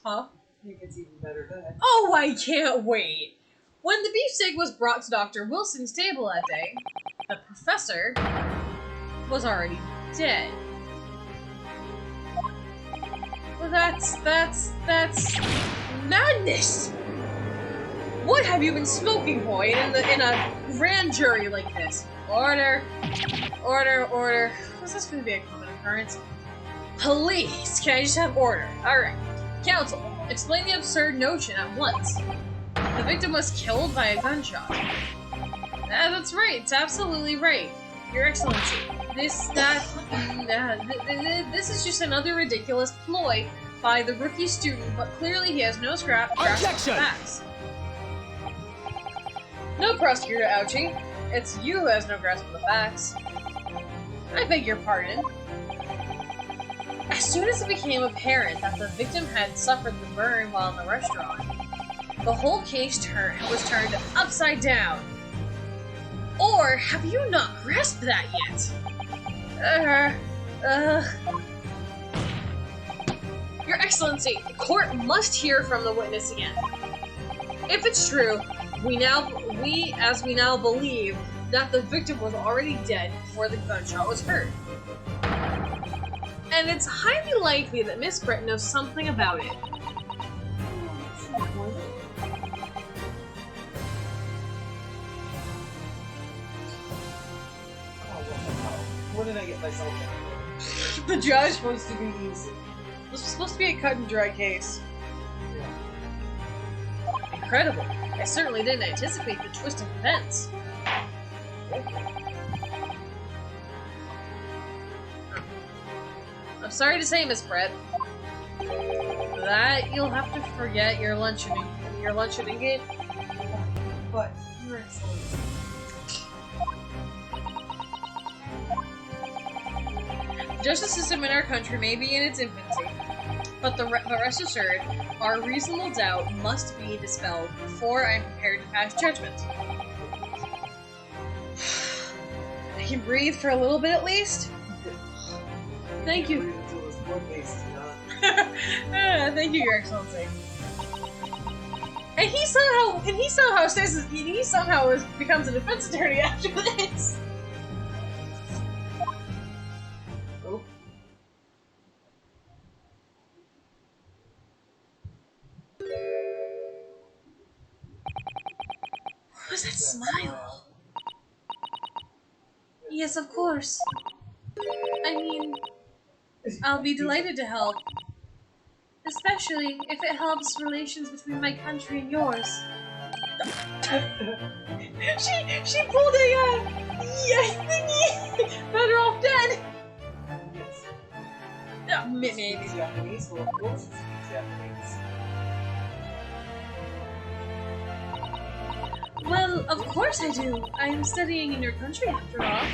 Huh? It gets even better then. Oh, I can't wait! When the beefsteak was brought to Dr. Wilson's table that day, the professor was already dead. Well, that's madness! What have you been smoking, boy, in a grand jury like this? Order. Order, order. Was this going to be a common occurrence? Police! Can I just have order? Alright. Counsel, explain the absurd notion at once. The victim was killed by a gunshot. That's right, it's absolutely right. Your Excellency, this is just another ridiculous ploy by the rookie student, but clearly he has no grasp of the Objection! facts. No, Prosecutor Ouchie. It's you who has no grasp of the facts. I beg your pardon. As soon as it became apparent that the victim had suffered the burn while in the restaurant, the whole case was turned upside down. Or have you not grasped that yet? Your Excellency, the court must hear from the witness again. If it's true, we now believe that the victim was already dead before the gunshot was heard. And it's highly likely that Miss Brett knows something about it. What did I get myself in? The judge It's supposed to be easy. was supposed to be a cut and dry case. Incredible. I certainly didn't anticipate the twist of events. I'm sorry to say, Miss Brett, that you'll have to forget your luncheon engagement. But, Your Excellency. The justice system in our country may be in its infancy, but rest assured, our reasonable doubt must be dispelled before I am prepared to pass judgment. I can breathe for a little bit at least. Thank you. Until this court case is done. Thank you, Your Excellency. And he somehow becomes a defense attorney after this. Oh. What was that smile? Yes, of course. I mean, I'll be delighted to help. Especially if it helps relations between my country and yours. she pulled a thingy! Better off dead! Yes. Maybe. He's Japanese, well, of course he's Japanese. Well, of course I do. I am studying in your country after all.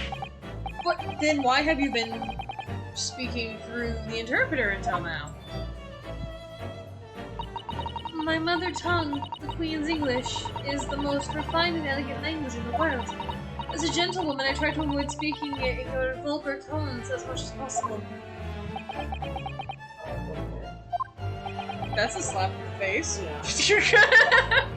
But then why have you been speaking through the interpreter until now? My mother tongue, the Queen's English, is the most refined and elegant language in the world. As a gentlewoman, I try to avoid speaking it in your vulgar tones as much as possible. That's a slap in the face. Yeah.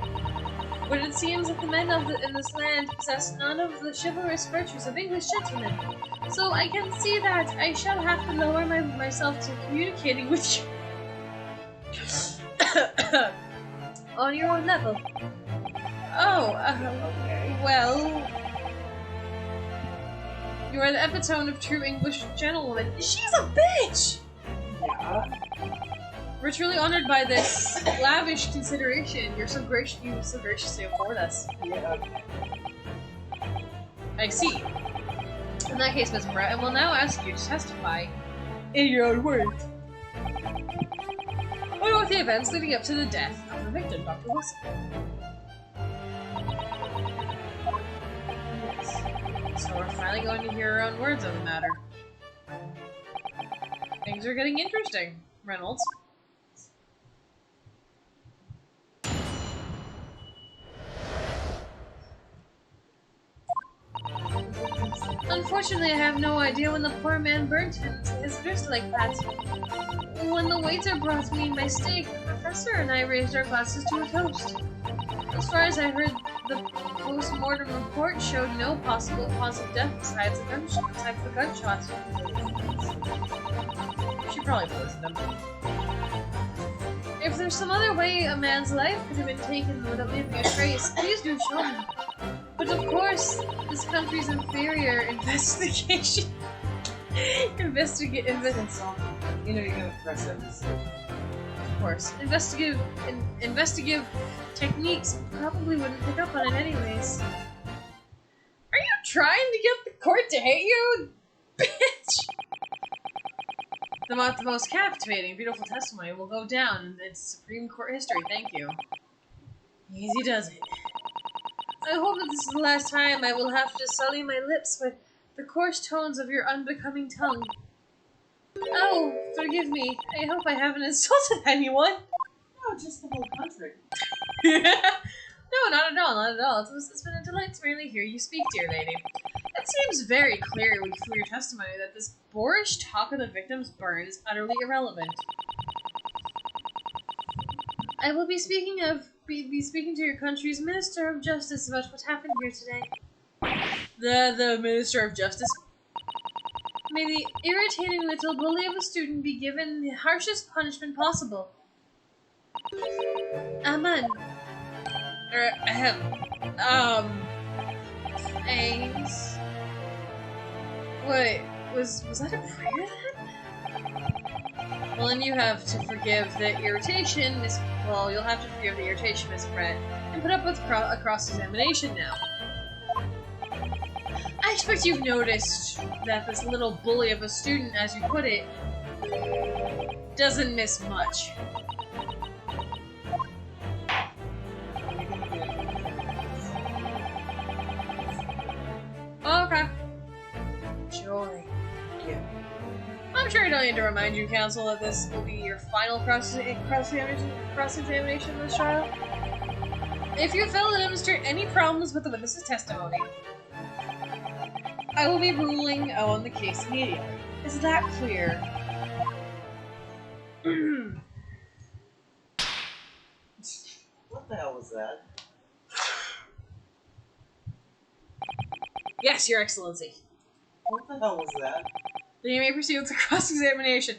But it seems that the men in this land possess none of the chivalrous virtues of English gentlemen. So I can see that I shall have to lower myself to communicating with you on your own level. Oh, Okay. well, you are the epitome of true English gentlewoman. She's a bitch! Yeah. We're truly honored by this lavish consideration. You so graciously afford us. Yeah, okay. I see. In that case, Miss Brett, I will now ask you to testify in your own words about the events leading up to the death of the victim, Dr. Wilson. Yes. So we're finally going to hear our own words on the matter. Things are getting interesting, Reynolds. Unfortunately, I have no idea when the poor man burnt his wrist like that. When the waiter brought me my steak, the professor and I raised our glasses to a toast. As far as I heard, the post-mortem report showed no possible cause of death besides the gunshot. She probably poisoned him. If there's some other way a man's life could have been taken without leaving a trace, please do show me. But of course, this country's inferior investigation. You know, you're gonna press it. Of course. Investigative techniques probably wouldn't pick up on it anyways. Are you trying to get the court to to hate you, bitch! The most captivating, beautiful testimony will go down in its Supreme Court history. Thank you. Easy does it. I hope that this is the last time I will have to sully my lips with the coarse tones of your unbecoming tongue. Oh, forgive me. I hope I haven't insulted anyone. No, just the whole country. No, not at all, not at all. It's been a delight to merely hear you speak, dear lady. It seems very clear through your testimony that this boorish talk of the victim's burn is utterly irrelevant. I will be speaking to your country's Minister of Justice about what happened here today. The Minister of Justice? May the irritating little bully of a student be given the harshest punishment possible. Amen. Thanks. Wait, was that a prayer then? Well, then you have to forgive the irritation, Miss. Well, you'll have to forgive the irritation, Miss Pratt, and put up with a cross-examination now. I expect you've noticed that this little bully of a student, as you put it, doesn't miss much. Okay. Joy. Yeah. I'm sure I don't need to remind you, Counsel, that this will be your final cross-examination in this trial. If you fail to demonstrate any problems with the witness's testimony, I will be ruling on the case immediately. Is that clear? What the hell was that? Yes, Your Excellency. What the hell was that? Then you may proceed with the cross-examination.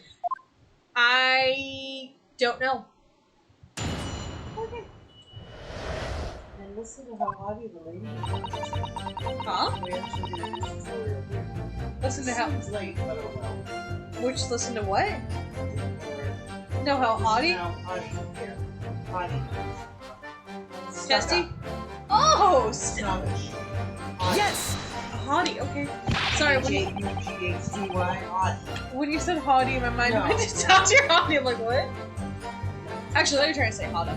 I don't know. Okay. And listen to how haughty the lady is. Huh? We actually did a tutorial here. Listen to how... Seems late, but oh well. Which, listen to what? No, how haughty? Now, haughty. Yeah. Haughty. Testy? Oh! Snobbish. Yes! Haughty, okay. Sorry, H-A-U-G-H-T-Y, haughty. when you said haughty, my mind No. went to Dr. Haughty. I'm like, what? Actually, let me try and say haughty.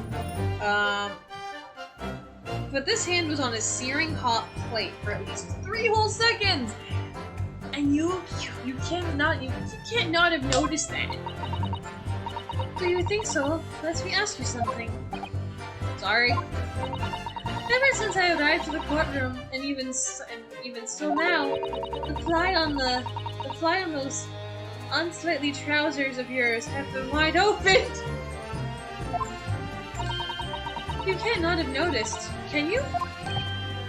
But this hand was on a searing hot plate for at least 3 whole seconds! And you can't not have noticed that. Do you think so? Let me ask you something. Sorry. Ever since I arrived at the courtroom, and even still now, the fly on those unsightly trousers of yours have been wide open. You can't not have noticed, can you?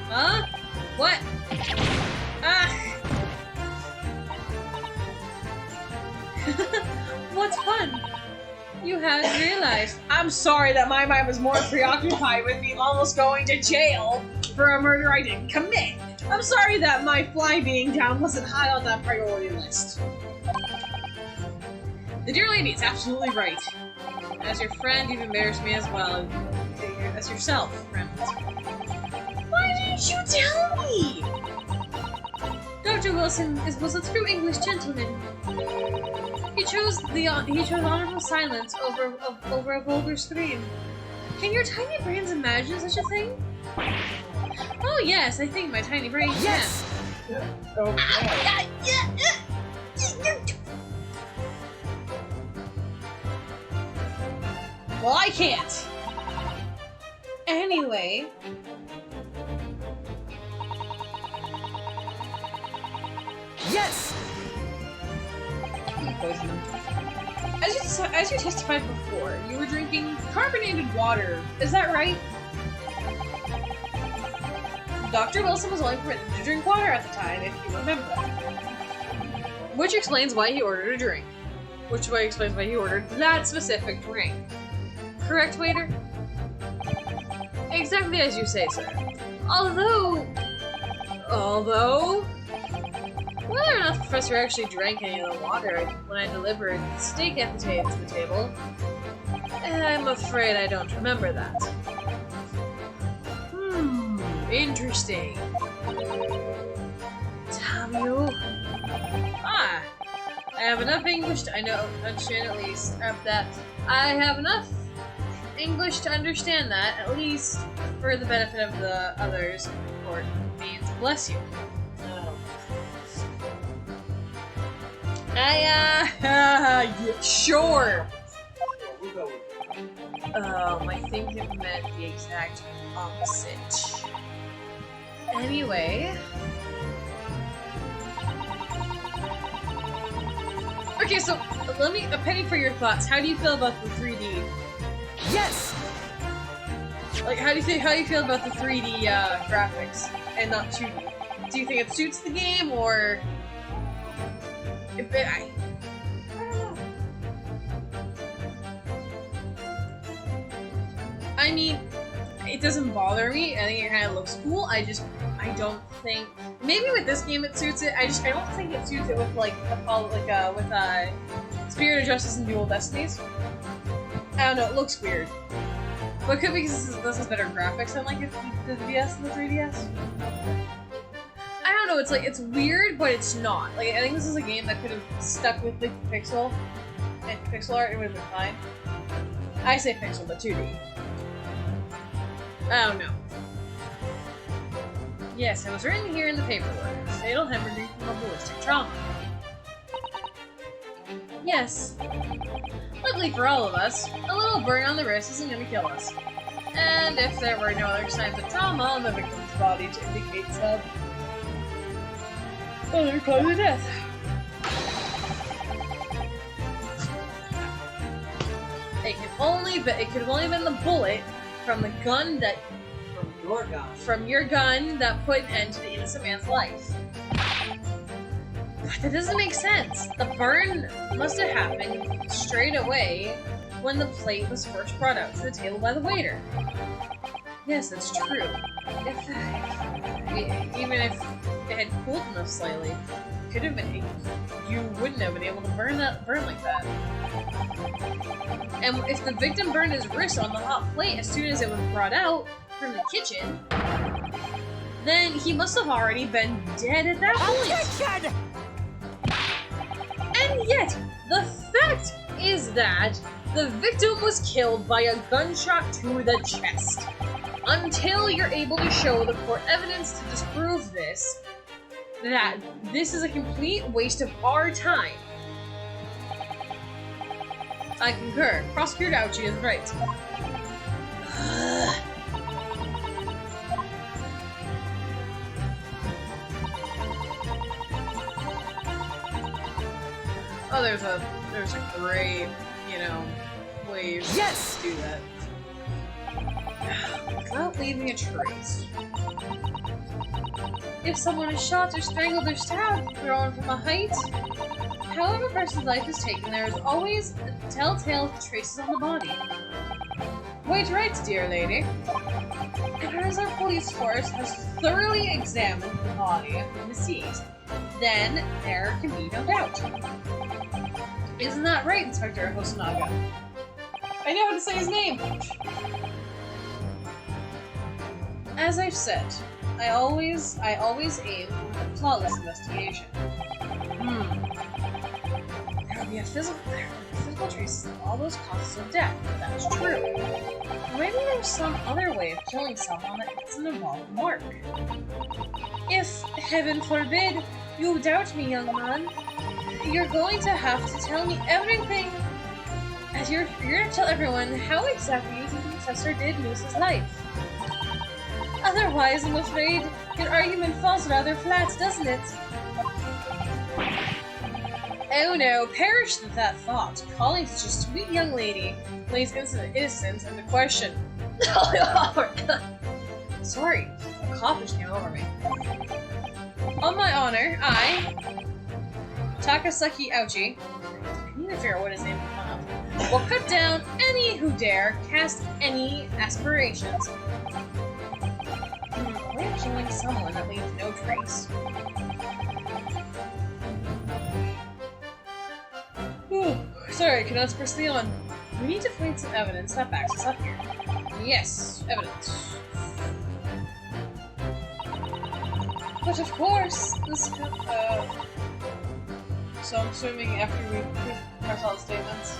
Huh? What? Ah! What's fun? You hadn't realized. I'm sorry that my mind was more preoccupied with me almost going to jail for a murder I didn't commit. I'm sorry that my fly being down wasn't high on that priority list. The dear lady is absolutely right. As your friend, you've embarrassed me as well as yourself, Reynolds. Why didn't you tell me? Dr. Wilson was a true English gentleman. He chose honorable silence over a vulgar scream. Can your tiny brains imagine such a thing? Oh yes, I think my tiny brain can. Yes! Okay. Well, I can't. Anyway. Yes! Poison them. As you testified before, you were drinking carbonated water. Is that right? Dr. Wilson was only permitted to drink water at the time, if you remember. Which explains why he ordered a drink. Which explains why he ordered that specific drink. Correct, waiter? Exactly as you say, sir. Although... Whether or not the professor actually drank any of the water when I delivered the steak at to the table, I'm afraid I don't remember that. Interesting. Tell you? Ah, I have enough English to understand at least that. I have enough English to understand that, at least for the benefit of the others. Or means bless you. Yeah, sure. We'll go with I think it meant the exact opposite. Anyway. Okay, so let me a penny for your thoughts. How do you feel about the 3D? Yes! Like, how do you feel about the 3D graphics and not 2D? Do you think it suits the game, or if it, I don't know. I mean, it doesn't bother me. I think it kind of looks cool. I don't think maybe with this game it suits it. I don't think it suits it with with Spirit of Justice and Dual Destinies. I don't know. It looks weird. But it could be because this has better graphics than like the DS and the 3DS. I don't know. It's weird, but it's not. Like I think this is a game that could have stuck with the pixel art. It would have been fine. I say pixel, but 2D. I don't know. Yes, it was written here in the paperwork. Fatal hemorrhaging from a ballistic trauma. Yes. Luckily for all of us, a little burn on the wrist isn't going to kill us. And if there were no other signs of trauma on the victim's body to indicate some other cause of death. It could have only been the bullet from the gun that from your gun that put an end to the innocent man's life. But that doesn't make sense. The burn must have happened straight away when the plate was first brought out to the table by the waiter. Yes, that's true. Even if it had cooled enough slightly, could have been. You wouldn't have been able to burn like that. And if the victim burned his wrist on the hot plate as soon as it was brought out from the kitchen, then he must have already been dead at that point. Objection! And yet, the fact is that the victim was killed by a gunshot to the chest. Until you're able to show the court evidence to disprove this, that this is a complete waste of our time. I concur. Prosecutor Ouchie is right. Oh, there's a great, ways Yes! to do that. Without leaving a trace. If someone is shot or strangled or stabbed, thrown from a height, however a person's life is taken, there is always telltale traces on the body. Quite right, dear lady. As our police force has thoroughly examined the body of the deceased, then there can be no doubt. Isn't that right, Inspector Hosonaga? I know how to say his name! As I've said, I always aim for a flawless investigation. There will be physical traces of all those causes of death. That's true. Maybe there's some other way of killing someone that doesn't involve Mark. If, heaven forbid, you doubt me, young man, you're going to have to tell me everything. As you're going to tell everyone how exactly you think the professor did lose his life. Otherwise, I'm afraid your argument falls rather flat, doesn't it? Oh no, perish with that thought. Calling such a sweet young lady lays innocence into question. Sorry, a cough just came over me. On my honor, I, Takasaki Ouchie, I need to figure out what his name is. Will cut down any who dare cast any aspirations. Way of killing someone that leaves no trace. Whew. Sorry, can I proceed on? We need to find some evidence that backs us up here. Yes, evidence. but of course, this. So I'm assuming after we press all the statements,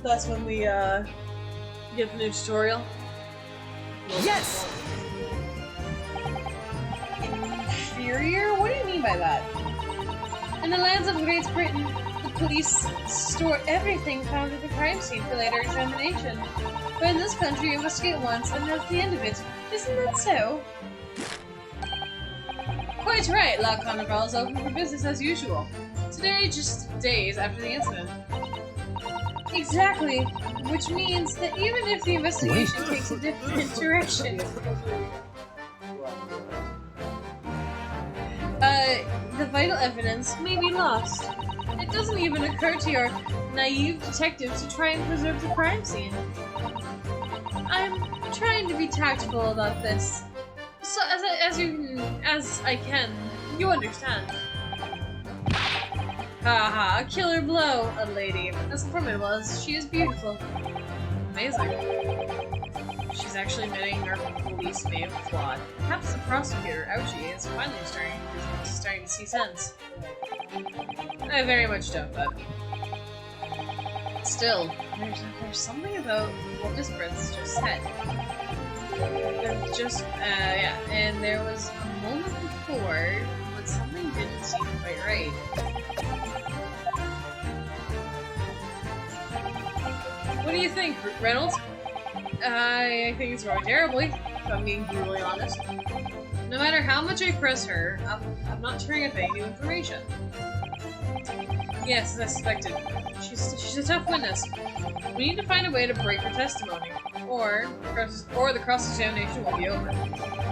that's when we get the new tutorial. Yes! Inferior? What do you mean by that? In the lands of Great Britain, the police store everything found at the crime scene for later examination. But in this country, you investigate once and that's the end of it. Isn't that so? Quite right, La Carnival is open for business as usual. Today, just days after the incident. Exactly, which means that even if the investigation takes a different direction, the vital evidence may be lost. It doesn't even occur to your naive detective to try and preserve the crime scene. I'm trying to be tactful about this. So, as I can, you understand. Haha, a killer blow, a lady. As formidable as she is beautiful. Amazing. She's actually admitting our police may have flawed. Perhaps the prosecutor, Ouchie, is finally starting to see sense. I very much doubt that. Still, there's something about what Miss Prince just said. Yeah, and there was a moment before when something didn't seem quite right. What do you think, Reynolds? I think it's going terribly, if I'm being brutally honest. No matter how much I press her, I'm not turning up any new information. Yes, as I suspected. She's a tough witness. We need to find a way to break her testimony, or the cross-examination will be over.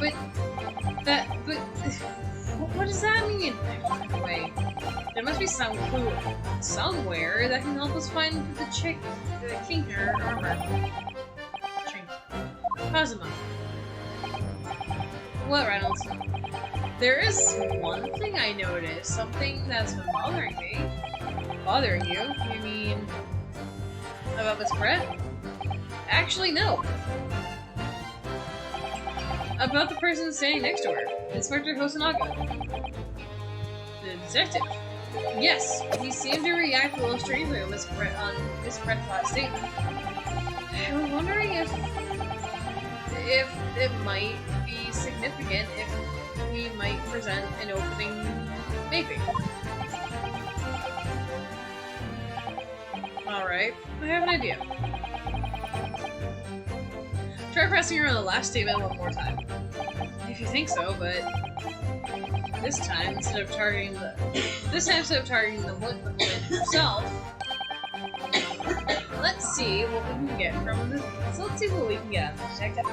But what does that mean? Wait, there must be some clue somewhere that can help us find the kink in her armor. Kazuma. What, Reynolds? There is one thing I noticed, something that's been bothering me. Bothering you? You mean about Miss Brett? Actually, no. About the person standing next to her, Inspector Hosonaga. The detective. Yes, he seemed to react a little strangely on Miss Brett's last statement. I was wondering if it might be significant if we might present an opening, maybe. Alright, I have an idea. Try pressing her on the last statement one more time. If you think so, but this time instead of targeting the woman herself, let's see what we can get from the. So let's see what we can get out of the detective.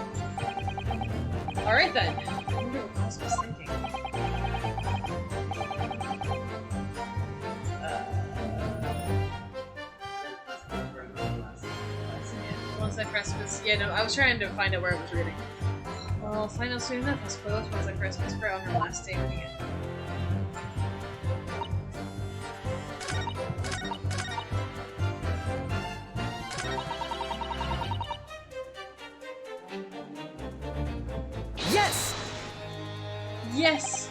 Alright then. I wonder what Mouse was thinking. Once I press this, yeah, no, I was trying to find out where it was reading. Well, I'll find out soon enough, I suppose, once I press Miss Pro on her last statement again. Yes! Yes!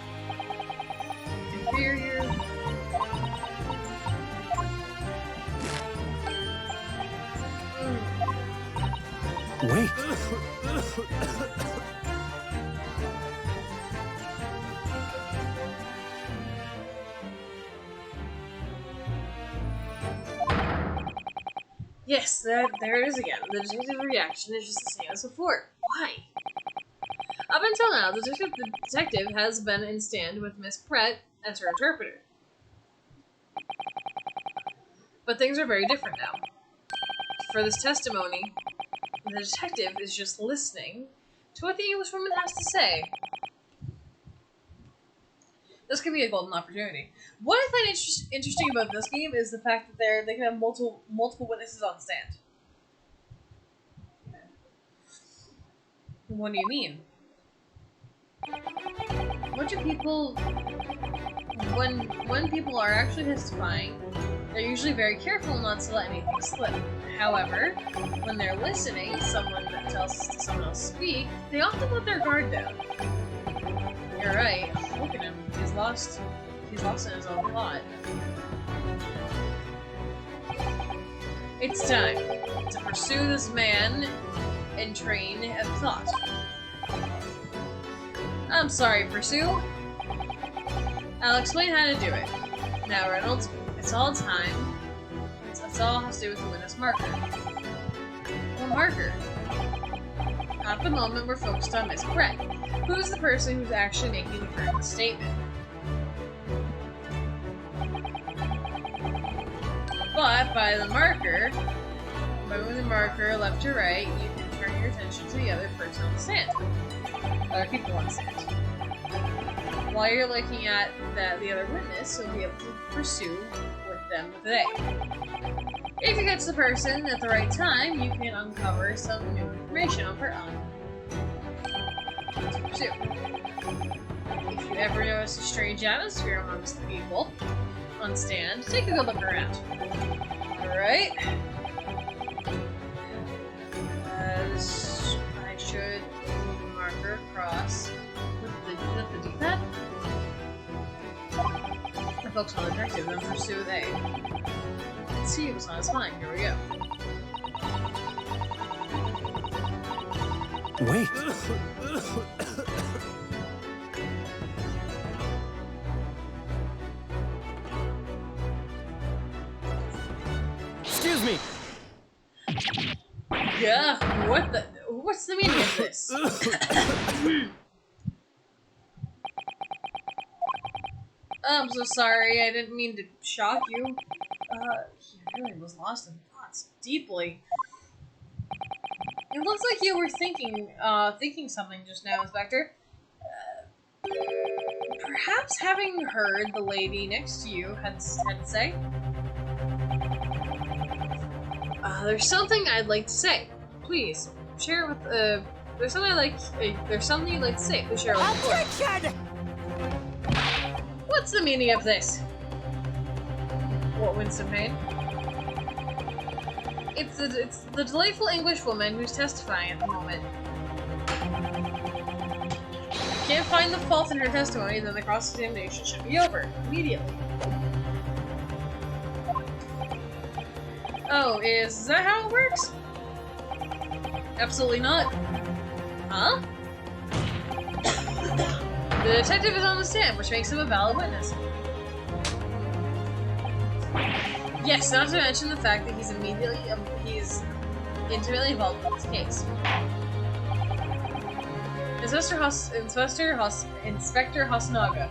Inferior. Wait. Yes, there it is again. The detective's reaction is just the same as before. Why? Up until now, the detective has been in stand with Miss Pratt as her interpreter. But things are very different now. For this testimony, the detective is just listening to what the Englishwoman has to say. This could be a golden opportunity. What I find interesting about this game is the fact that they can have multiple witnesses on stand. What do you mean? What do people... When people are actually testifying, they're usually very careful not to let anything slip. However, when they're listening, someone tells someone else speak, they often let their guard down. You're right. Look at him. He's lost in his own thought. It's time to pursue this man and train of thought. I'm sorry, pursue. I'll explain how to do it. Now, Reynolds, it's all time. It's all has to do with the witness marker. What marker? At the moment, we're focused on Miss Brett, who's the person who's actually making the current statement. But by the marker, by moving the marker left to right, you can turn your attention to the other person on the stand. Other people on the stand. While you're looking at the other witness, you'll be able to pursue with them today. If you get to the person at the right time, you can uncover some new information on her to pursue. If you ever notice a strange atmosphere amongst the people on stand, take a good look around. Alright. I should move the marker across with the D-pad. I focus on the detective, then pursue A. Let's see what's on his mind. Here we go. Wait. Excuse me. Yeah, what's the meaning of this? I'm so sorry, I didn't mean to shock you. He really was lost in thoughts deeply. It looks like you were thinking something just now, Inspector. Perhaps having heard the lady next to you had to say? There's something I'd like to say. Please, share it with, there's something you'd like to say. Please share it with the court. What's the meaning of this? What, Winston Payne? It's the delightful English woman who's testifying at the moment. If you can't find the fault in her testimony, then the cross-examination should be over immediately. Oh, is that how it works? Absolutely not. Huh? The detective is on the stand, which makes him a valid witness. Yes, not to mention the fact that he's intimately involved in this case. Inspector Hasanaga.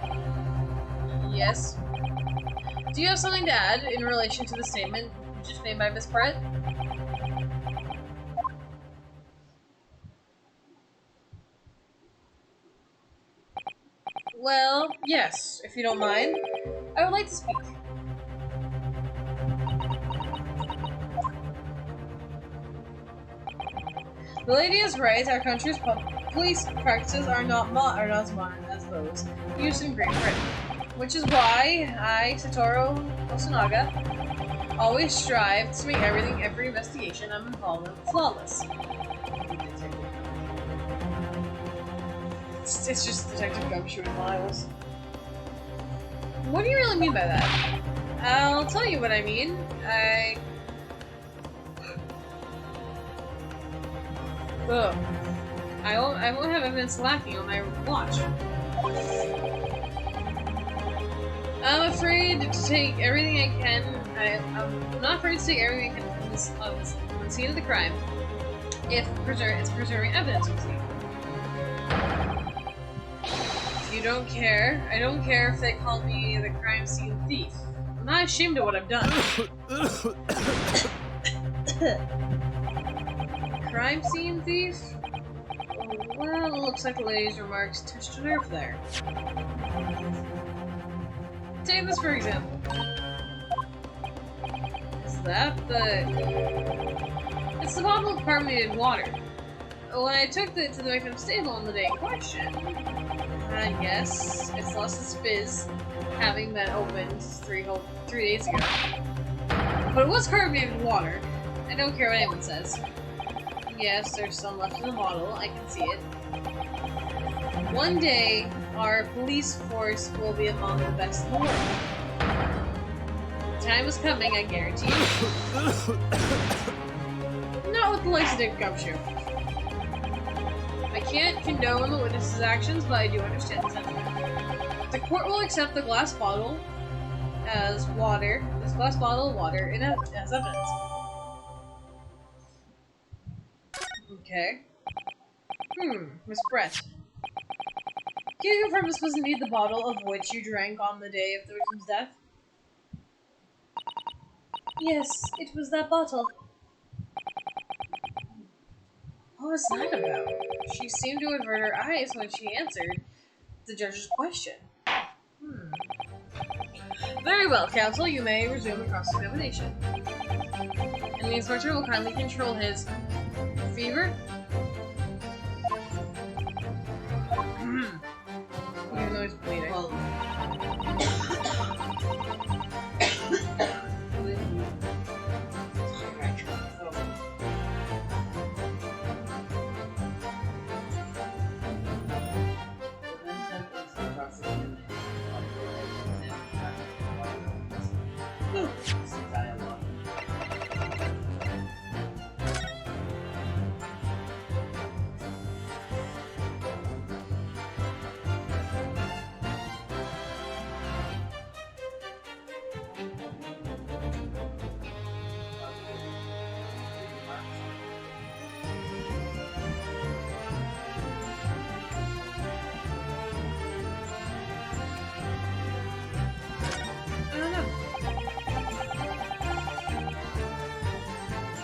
Yes. Do you have something to add in relation to the statement just made by Miss Brett? Well, yes, if you don't mind. I would like to speak. The lady is right. Our country's police practices are not as modern as those used in Great Britain, which is why I, Satoru Osanaga, always strive to make every investigation I'm involved in flawless. It's just Detective Gumshoe Miles. What do you really mean by that? I'll tell you what I mean. Ugh. I won't have evidence lacking on my watch. I'm afraid to take everything I can. I'm not afraid to take everything I can from the scene of the crime if it's preserving evidence of the scene. You don't care. I don't care if they call me the crime scene thief. I'm not ashamed of what I've done. Crime scene thief? Well, it looks like the lady's remarks touched a nerve there. Take this for example. Is that It's the bottle of carbonated water. When I took it to the victim's stable on the day in question, yes, it's lost its fizz, having been opened 3 days ago. But it was carbonated water. I don't care what anyone says. Yes, there's some left in the bottle. I can see it. One day, our police force will be among the best in the world. The time is coming, I guarantee you. Not with the likes of Dick Gumshoe. I can't condone the witness's actions, but I do understand the sentiment. The court will accept the glass bottle as water, as evidence. Okay. Miss Brett. Can you confirm this was indeed the bottle of which you drank on the day of the victim's death? Yes, it was that bottle. What was that about? She seemed to avert her eyes when she answered the judge's question. Very well, counsel, you may resume the cross-examination. And the inspector will kindly control his fever? Even though he's bleeding. Well,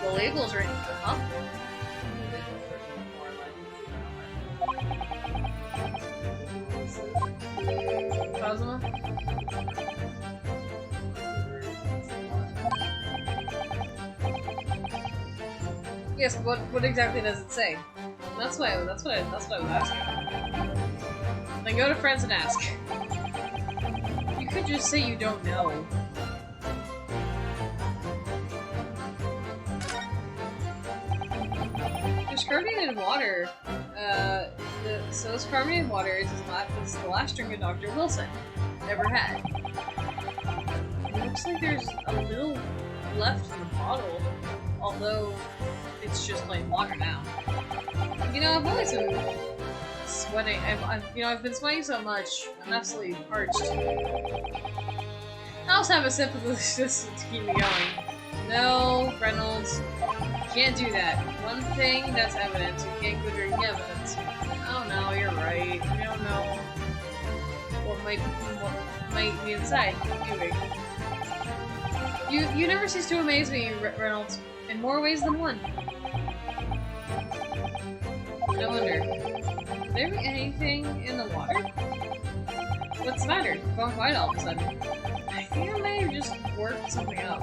The label's written, huh? Cosmo? Yes, what exactly does it say? That's what I was asking. Then go to friends and ask. You could just say you don't know. There's carbonated water. So this carbonated water is the last drink of Dr. Wilson ever had. It looks like there's a little left in the bottle, although it's just plain water now. You know, I've always been sweating. I've been sweating so much. I'm absolutely parched. I also have a sip of this just to keep me going. No, Reynolds, you can't do that. One thing that's evidence. You can't go drinking evidence. Oh no, you're right. You don't know what might be inside. You never cease to amaze me, Reynolds, in more ways than one. I wonder, is there anything in the water? What's the matter? You're going quiet all of a sudden. I think I may have just worked something out.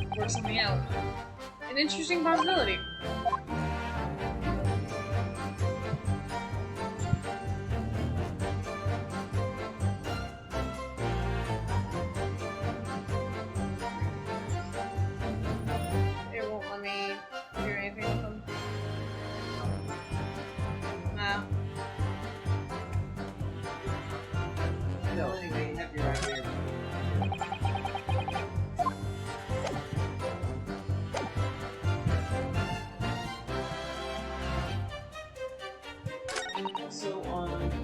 An interesting possibility. It won't let me do anything with them. No. no, anyway, you have your right here. So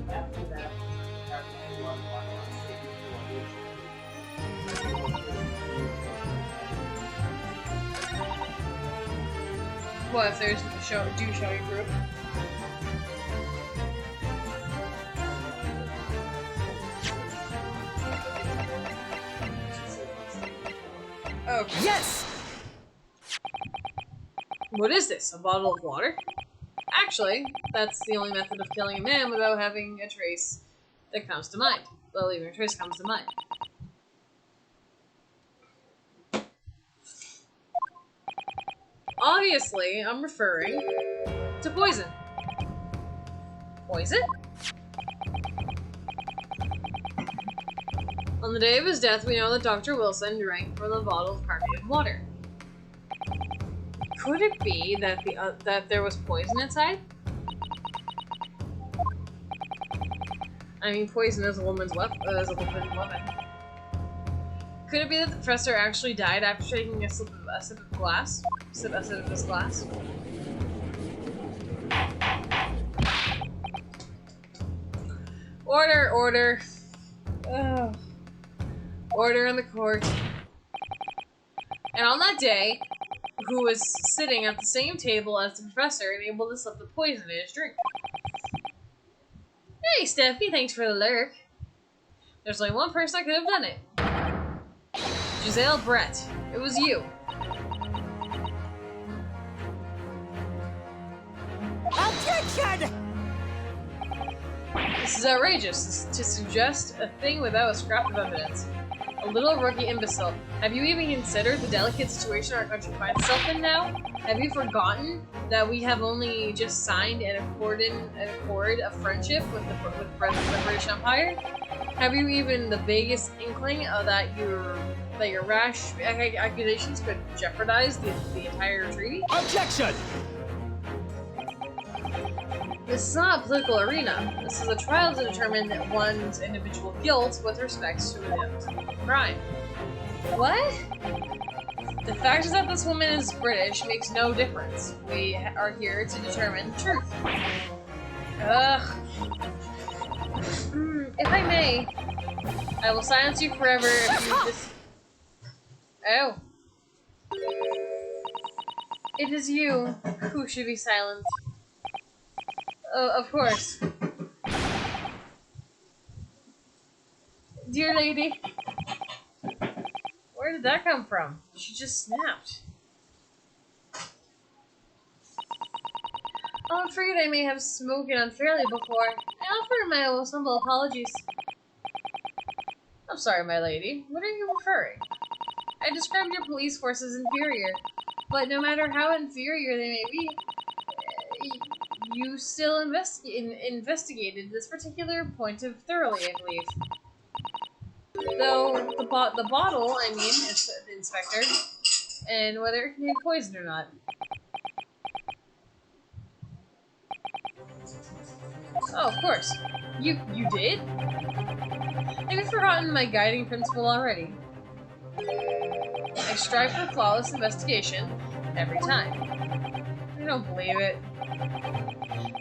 after that, What if there's a show you group? Okay. Yes! What is this? A bottle of water? Actually, that's the only method of killing a man without having a trace that comes to mind. Well, even a trace comes to mind. Obviously, I'm referring to poison. Poison? On the day of his death, we know that Dr. Wilson drank from the bottle of carbonated water. Could it be that that there was poison inside? I mean, poison is a woman's weapon. Weapon. Could it be that the professor actually died after taking a sip of glass? A sip of his glass? Order, order. Ugh. Order in the court. And on that day, who was sitting at the same table as the professor and able to slip the poison in his drink. Hey, Steffi, thanks for the lurk. There's only one person that could have done it. Giselle Brett. It was you. Objection! This is outrageous to suggest a thing without a scrap of evidence. A little rookie imbecile. Have you even considered the delicate situation our country finds itself in now? Have you forgotten that we have only just signed an accord of friendship with the British Empire? Have you even the vaguest inkling of that your rash accusations could jeopardize the entire treaty? Objection! This is not a political arena. This is a trial to determine one's individual guilt with respect to the crime. What? The fact is that this woman is British makes no difference. We are here to determine the truth. Ugh. If I may, I will silence you forever if you just... Oh. It is you who should be silenced. Of course. Dear lady. Where did that come from? She just snapped. I'm afraid I may have spoken unfairly before. I offer my most humble apologies. I'm sorry, my lady. What are you referring? I described your police force as inferior, but no matter how inferior they may be, you still investigated this particular point of thoroughly, I believe. Though the bottle, I mean, is the inspector, and whether it contained poison or not. Oh, of course. You did? Have you forgotten my guiding principle already? I strive for flawless investigation every time. I don't believe it.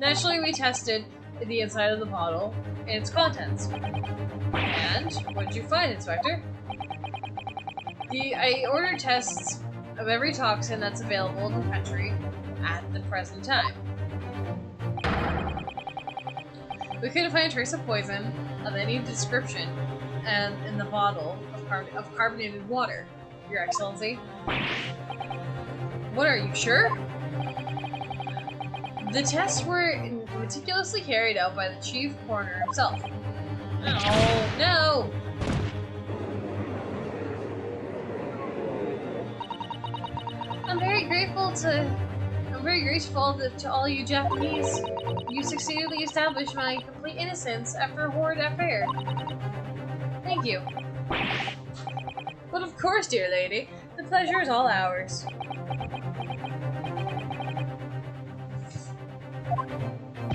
Naturally, we tested the inside of the bottle and its contents. And what did you find, Inspector? I ordered tests of every toxin that's available in the country at the present time. We couldn't find a trace of poison of any description in the bottle of carbonated water, Your Excellency. What, are you sure? The tests were meticulously carried out by the chief coroner himself. Oh, no! I'm very grateful to all you Japanese. You successfully established my complete innocence after a horrid affair. Thank you. But of course, dear lady, the pleasure is all ours.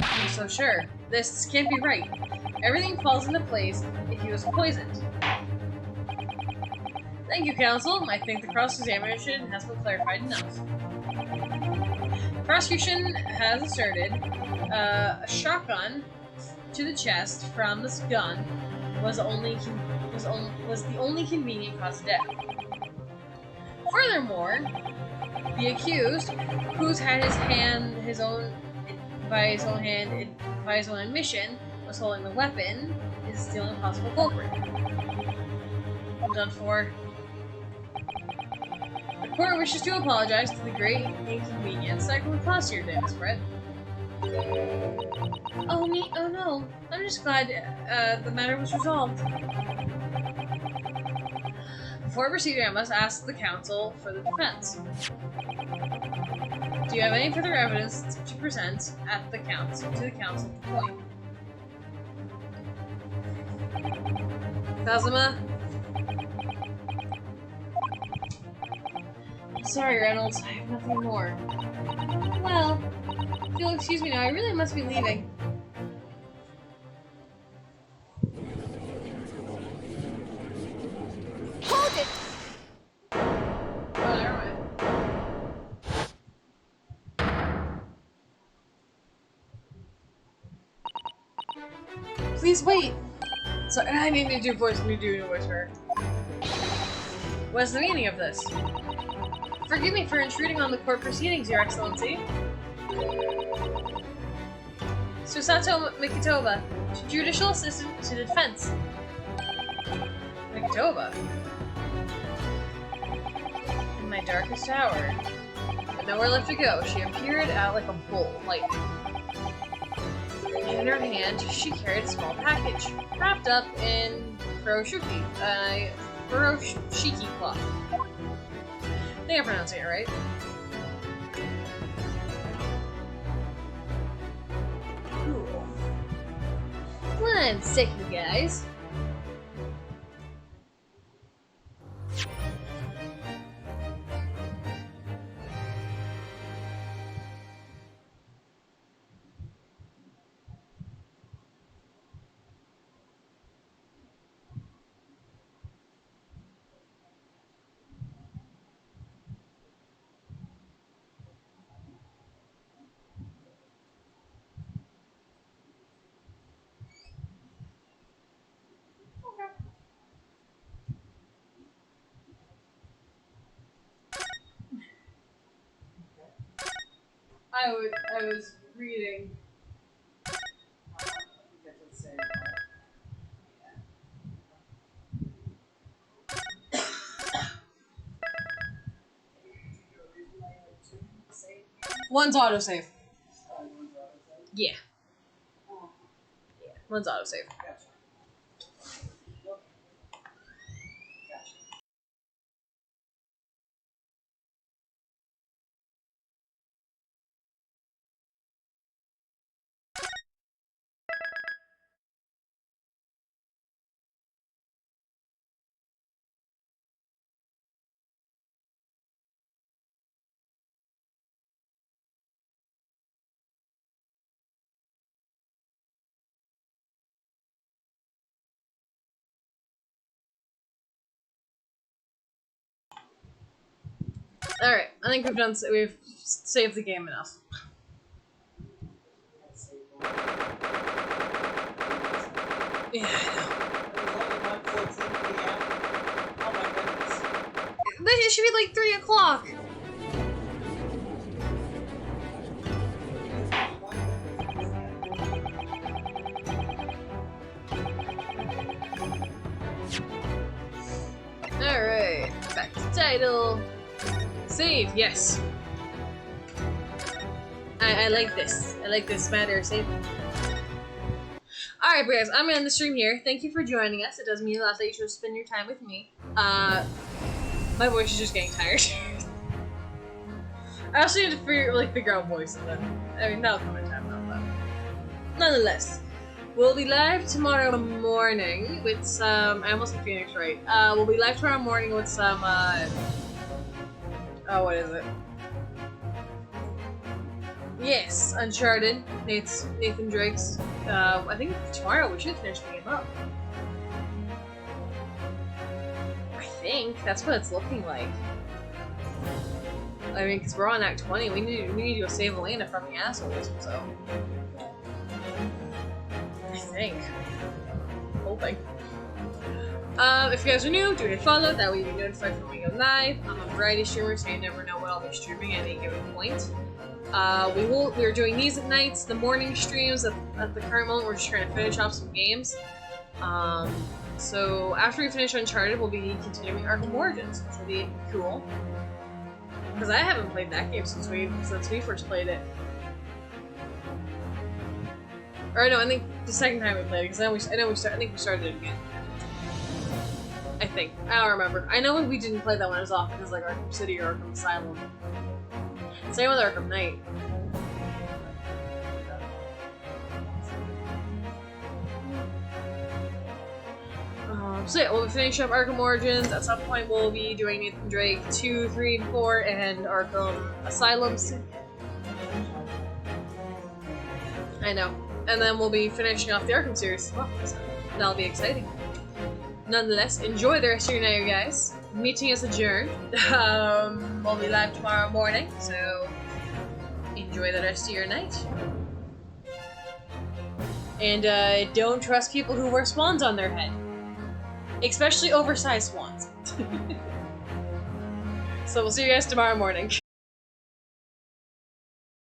I'm so sure. This can't be right. Everything falls into place if he was poisoned. Thank you, counsel. I think the cross-examination has been clarified enough. The prosecution has asserted a shotgun to the chest from this gun was the only convenient cause of death. Furthermore, the accused, who's had his own admission, was holding the weapon, is still a possible culprit. I'm done for. The court wishes to apologize to the great inconvenience that would cause your day, Miss Brett. Oh, me? Oh, no. I'm just glad the matter was resolved. Before proceeding, I must ask the counsel for the defense. Do you have any further evidence to present at the counsel point? Kazuma? sorry, Reynolds. I have nothing more. Well, if you'll excuse me now, I really must be leaving. Hold it! Oh, never mind. Please wait! So, I need to do a voice for her. What's the meaning of this? Forgive me for intruding on the court proceedings, Your Excellency. Susato Mikitoba, Judicial Assistant to the Defense. Mikitoba? In my darkest hour. With nowhere left to go, she appeared out like a bolt of lightning. In her hand, she carried a small package, wrapped up in furoshiki cloth. I think I'm pronouncing it right. Cool. One second, guys. I was reading. Get to the same One's autosave. Yeah. Yeah. One's autosave. Gotcha. Gotcha. Alright, I think we've saved the game enough. Yeah, I know. It should be like 3 o'clock. Alright, back to title. Save, yes. I like this. I like this matter of saving. Alright, guys, I'm gonna end the stream here. Thank you for joining us. It does mean a lot that you should spend your time with me. My voice is just getting tired. I also need to figure out voices. I mean, that'll come in time, but nonetheless, we'll be live tomorrow morning with some. I almost said Phoenix, right? We'll be live tomorrow morning with some. Oh, what is it? Yes, Uncharted. Nathan Drake's. I think tomorrow we should finish the game up. I think that's what it's looking like. I mean, because we're on Act 20, we need to go save Elena from the assholes. So, I think. Hoping. If you guys are new, do hit follow. That way you get notified when we go live. I'm a variety streamer, so you never know what I'll be streaming at any given point. We're doing these at nights. The morning streams at the current moment, we're just trying to finish off some games. So after we finish Uncharted, we'll be continuing Arkham Origins, which will be cool. Because I haven't played that game since we first played it. Or no, I think the second time we played it, because I think we started it again. I think. I don't remember. I know we didn't play that one as often as like Arkham City or Arkham Asylum. Same with Arkham Knight. So yeah, we'll finish up Arkham Origins. At some point, we'll be doing Nathan Drake 2, 3, and 4, and Arkham Asylum. I know. And then we'll be finishing off the Arkham series as well. So that'll be exciting. Nonetheless, enjoy the rest of your night, you guys. Meeting is adjourned. We'll be live tomorrow morning, so enjoy the rest of your night. And don't trust people who wear swans on their head. Especially oversized swans. So we'll see you guys tomorrow morning.